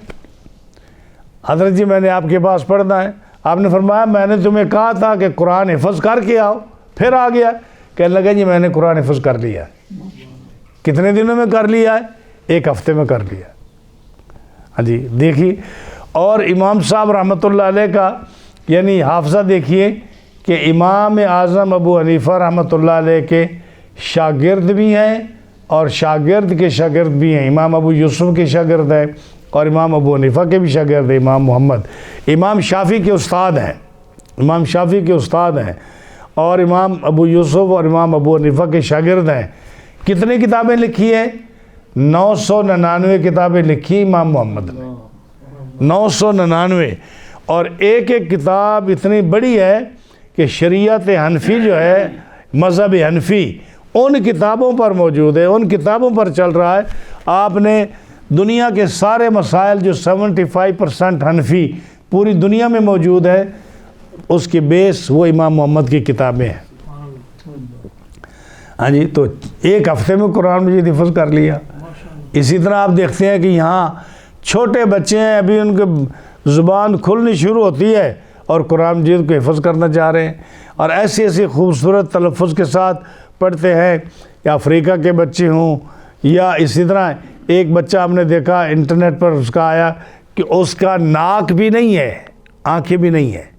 حضرت جی میں نے آپ کے پاس پڑھنا ہے۔ آپ نے فرمایا میں نے تمہیں کہا تھا کہ قرآن حفظ کر کے آؤ، پھر آ گیا۔ کہنے لگا جی میں نے قرآن حفظ کر لیا ہے۔ کتنے دنوں میں کر لیا ہے؟ 1 ہفتے میں کر لیا۔ ہاں جی دیکھیے، اور امام صاحب رحمۃ اللہ علیہ کا یعنی حافظہ دیکھیے کہ امام اعظم ابو حنیفہ رحمۃ اللہ علیہ کے شاگرد بھی ہیں اور شاگرد کے شاگرد بھی ہیں، امام ابو یوسف کے شاگرد ہیں اور امام ابو حنیفہ کے بھی شاگرد ہیں، امام محمد، امام شافعی کے استاد ہیں، امام شافعی کے استاد ہیں اور امام ابو یوسف اور امام ابو حنیفہ کے شاگرد ہیں۔ کتنی کتابیں لکھی ہیں؟ 999 کتابیں لکھی امام محمد نے، 999، اور ایک ایک کتاب اتنی بڑی ہے کہ شریعت حنفی جو ہے، مذہب حنفی ان کتابوں پر موجود ہے، ان کتابوں پر چل رہا ہے۔ آپ نے دنیا کے سارے مسائل جو 75% حنفی پوری دنیا میں موجود ہے، اس کی بیس وہ امام محمد کی کتابیں ہیں۔ ہاں جی، تو 1 ہفتے میں قرآن مجید حفظ کر لیا۔ اسی طرح آپ دیکھتے ہیں کہ یہاں چھوٹے بچے ہیں، ابھی ان کی زبان کھلنی شروع ہوتی ہے اور قرآن مجید کو حفظ کرنا چاہ رہے ہیں، اور ایسی ایسی خوبصورت تلفظ کے ساتھ پڑھتے ہیں، یا افریقہ کے بچے ہوں، یا اسی طرح ایک بچہ ہم نے دیکھا انٹرنیٹ پر اس کا آیا کہ اس کا ناک بھی نہیں ہے، آنکھیں بھی نہیں ہیں،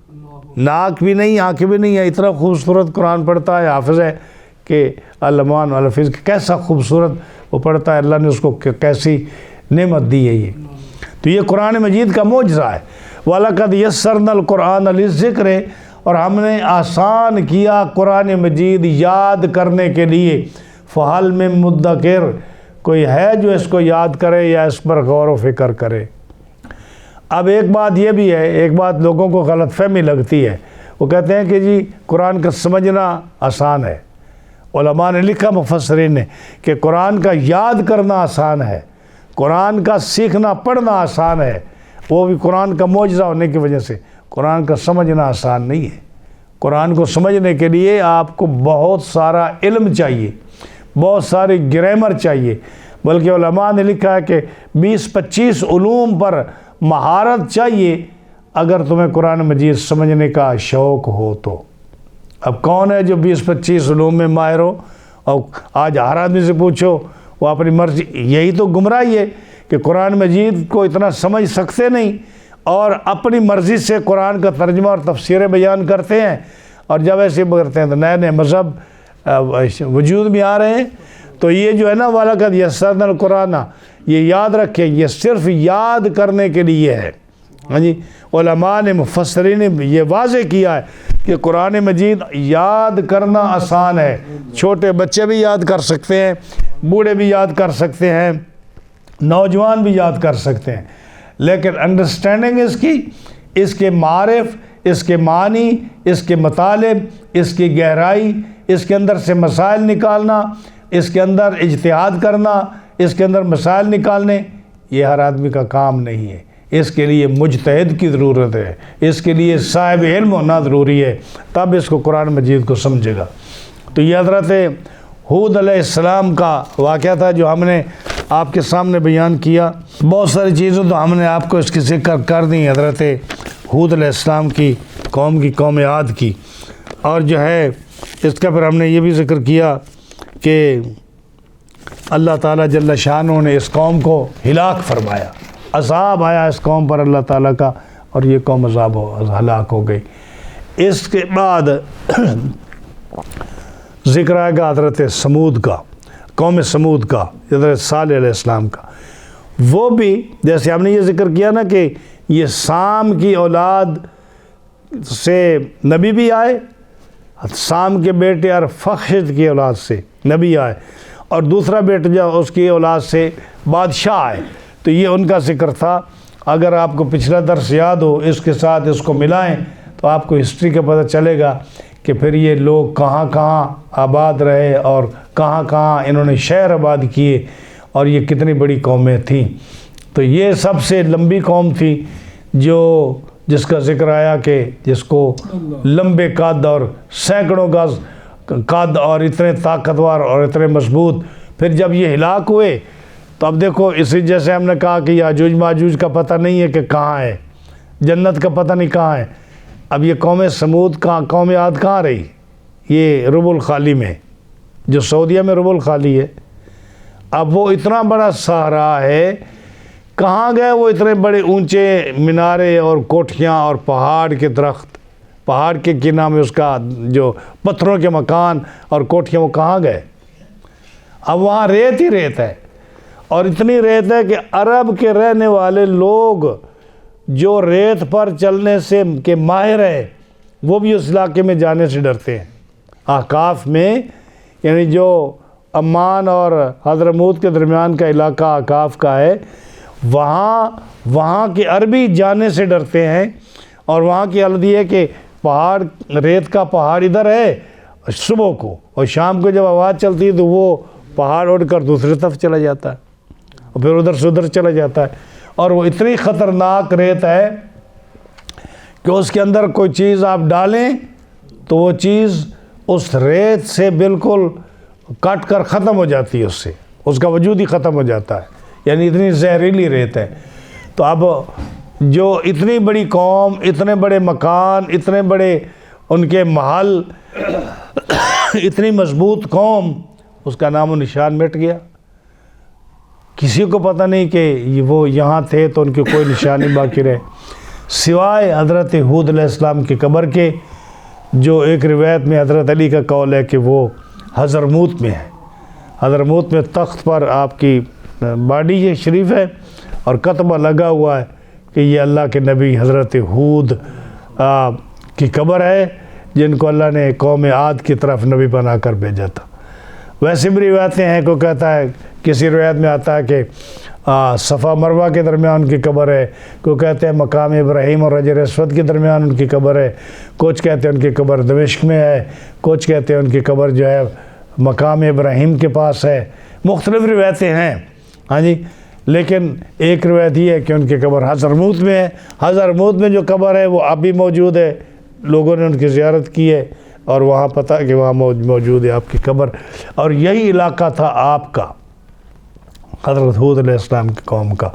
ناک بھی نہیں، آنکھیں بھی نہیں ہیں، اتنا خوبصورت قرآن پڑھتا ہے، حافظ ہے کہ علمان والحفظ کیسا خوبصورت وہ پڑھتا ہے، اللہ نے اس کو کیسی نعمت دی ہے۔ یہ تو یہ قرآن مجید کا معجزہ ہے۔ وَلَقَدْ يَسَّرْنَا الْقُرْآنَ لِلذِّكْرِ، اور ہم نے آسان کیا قرآن مجید یاد کرنے کے لیے، فَهَلْ مِن مُدَّكِرٍ، کوئی ہے جو اس کو یاد کرے یا اس پر غور و فکر کرے۔ اب ایک بات یہ بھی ہے، ایک بات لوگوں کو غلط فہمی لگتی ہے، وہ کہتے ہیں کہ جی قرآن کا سمجھنا آسان ہے۔ علماء نے لکھا، مفسرین نے، کہ قرآن کا یاد کرنا آسان ہے، قرآن کا سیکھنا پڑھنا آسان ہے، وہ بھی قرآن کا معجزہ ہونے کی وجہ سے۔ قرآن کا سمجھنا آسان نہیں ہے۔ قرآن کو سمجھنے کے لیے آپ کو بہت سارا علم چاہیے، بہت ساری گرامر چاہیے، بلکہ علماء نے لکھا ہے کہ 20-25 علوم پر مہارت چاہیے اگر تمہیں قرآن مجید سمجھنے کا شوق ہو تو۔ اب کون ہے جو 20-25 علوم میں ماہر ہو؟ اور آج ہر آدمی سے پوچھو، وہ اپنی مرضی، یہی تو گمراہی ہے کہ قرآن مجید کو اتنا سمجھ سکتے نہیں اور اپنی مرضی سے قرآن کا ترجمہ اور تفسیر بیان کرتے ہیں، اور جب ایسے کرتے ہیں تو نئے نئے مذہب وجود میں آ رہے ہیں۔ تو یہ جو ہے نا وَلَقَدْ يَسَّرْنَا الْقُرْآنَ، یہ یاد رکھیں، یہ صرف یاد کرنے کے لیے ہے۔ ہاں جی، علماء نے، مفسرین نے یہ واضح کیا ہے کہ قرآن مجید یاد کرنا آسان ہے، چھوٹے بچے بھی یاد کر سکتے ہیں، بوڑھے بھی یاد کر سکتے ہیں، نوجوان بھی یاد کر سکتے ہیں، لیکن انڈرسٹینڈنگ اس کی، اس کے معارف، اس کے معنی، اس کے مطالب، اس کی گہرائی، اس کے اندر سے مسائل نکالنا، اس کے اندر اجتہاد کرنا، اس کے اندر مسائل نکالنے، یہ ہر آدمی کا کام نہیں ہے۔ اس کے لیے مجتہد کی ضرورت ہے، اس کے لیے صاحب علم ہونا ضروری ہے، تب اس کو قرآن مجید کو سمجھے گا۔ تو یہ حضرت ہود علیہ السلام کا واقعہ تھا جو ہم نے آپ کے سامنے بیان کیا۔ بہت ساری چیزیں تو ہم نے آپ کو اس کی ذکر کر دی، حضرت ہود علیہ السلام کی قوم عاد کی، اور جو ہے اس کا پھر ہم نے یہ بھی ذکر کیا کہ اللہ تعالیٰ جل شانہ نے اس قوم کو ہلاک فرمایا، عذاب آیا اس قوم پر اللہ تعالیٰ کا، اور یہ قوم ہلاک ہو گئی۔ اس کے بعد ذکر آئے گا حضرت سمود کا، قوم سمود کا، حضرت صالح علیہ السلام کا۔ وہ بھی جیسے ہم نے یہ ذکر کیا نا کہ یہ سام کی اولاد سے نبی بھی آئے، سام کے بیٹے ارفخشد کی اولاد سے نبی آئے، اور دوسرا بیٹا جو اس کی اولاد سے بادشاہ آئے، تو یہ ان کا ذکر تھا۔ اگر آپ کو پچھلا درس یاد ہو، اس کے ساتھ اس کو ملائیں تو آپ کو ہسٹری کا پتہ چلے گا کہ پھر یہ لوگ کہاں کہاں آباد رہے اور کہاں کہاں انہوں نے شہر آباد کیے، اور یہ کتنی بڑی قومیں تھیں۔ تو یہ سب سے لمبی قوم تھی جس کا ذکر آیا کہ جس کو لمبے قد اور سینکڑوں گز قد اور اتنے طاقتور اور اتنے مضبوط، پھر جب یہ ہلاک ہوئے تو اب دیکھو، اسی جیسے ہم نے کہا کہ یاجوج ماجوج کا پتہ نہیں ہے کہ کہاں ہے، جنت کا پتہ نہیں کہاں ہے، اب یہ قوم سمود کہاں، قوم عاد کہاں رہی؟ یہ رب الخالی میں، جو سعودیہ میں رب الخالی ہے۔ اب وہ اتنا بڑا صحرا ہے، کہاں گئے وہ اتنے بڑے اونچے مینارے اور کوٹھیاں اور پہاڑ کے درخت، پہاڑ کے کیا نام ہے اس کا، جو پتھروں کے مکان اور کوٹھیاں، وہ کہاں گئے؟ اب وہاں ریت ہی ریت ہے، اور اتنی ریت ہے کہ عرب کے رہنے والے لوگ جو ریت پر چلنے سے کے ماہر ہیں، وہ بھی اس علاقے میں جانے سے ڈرتے ہیں۔ احقاف میں، یعنی جو عمان اور حضرموت کے درمیان کا علاقہ احقاف کا ہے، وہاں کے عربی جانے سے ڈرتے ہیں، اور وہاں کی حالت یہ ہے کہ پہاڑ، ریت کا پہاڑ ادھر ہے صبح کو، اور شام کو جب آواز چلتی ہے تو وہ پہاڑ اڑ کر دوسری طرف چلا جاتا ہے، اور پھر ادھر سے ادھر چلا جاتا ہے، اور وہ اتنی خطرناک ریت ہے کہ اس کے اندر کوئی چیز آپ ڈالیں تو وہ چیز اس ریت سے بالکل کٹ کر ختم ہو جاتی ہے، اس کا وجود ہی ختم ہو جاتا ہے، یعنی اتنی زہریلی ریت ہے۔ تو اب جو اتنی بڑی قوم، اتنے بڑے مکان، اتنے بڑے ان کے محل، اتنی مضبوط قوم، اس کا نام و نشان مٹ گیا، کسی کو پتہ نہیں کہ وہ یہاں تھے تو ان کی کوئی نشانی باقی رہے۔ سوائے حضرت ہود علیہ السلام کی قبر کے، جو ایک روایت میں حضرت علی کا قول ہے کہ وہ حضرموت میں ہے۔ حضرموت میں تخت پر آپ کی باڈی یہ شریف ہے اور کتبہ لگا ہوا ہے کہ یہ اللہ کے نبی حضرت ہود کی قبر ہے، جن کو اللہ نے قوم عاد کی طرف نبی بنا کر بھیجا تھا۔ ویسے بھی روایتیں ہیں، کوئی کہتا ہے، کسی روایت میں آتا ہے کہ صفا مروہ کے درمیان ان کی قبر ہے، کوئی کہتے ہیں مقام ابراہیم اور حجر اسود کے درمیان ان کی قبر ہے، کچھ کہتے ہیں ان کی قبر دمشق میں ہے، کچھ کہتے ہیں ان کی قبر جو ہے مقام ابراہیم کے پاس ہے۔ مختلف روایتیں ہیں، ہاں جی، لیکن ایک روایت یہ ہے کہ ان کی قبر حضرموت میں ہے۔ حضرموت میں جو قبر ہے وہ اب بھی موجود ہے، لوگوں نے ان کی زیارت کی ہے اور وہاں پتہ کہ وہاں موجود ہے آپ کی قبر، اور یہی علاقہ تھا آپ کا، حضرت ہود علیہ السلام کی قوم کا۔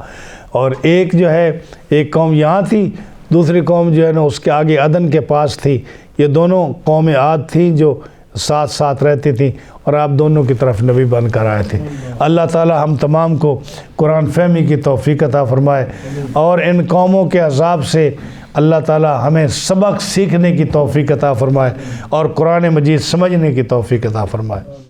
اور ایک جو ہے، ایک قوم یہاں تھی، دوسری قوم جو ہے نا اس کے آگے عدن کے پاس تھی۔ یہ دونوں قوم عاد تھیں جو ساتھ ساتھ رہتی تھیں، اور آپ دونوں کی طرف نبی بن کر آئے تھے۔ اللہ تعالی ہم تمام کو قرآن فہمی کی توفیق عطا فرمائے، اور ان قوموں کے عذاب سے اللہ تعالی ہمیں سبق سیکھنے کی توفیق عطا فرمائے اور قرآن مجید سمجھنے کی توفیق عطا فرمائے۔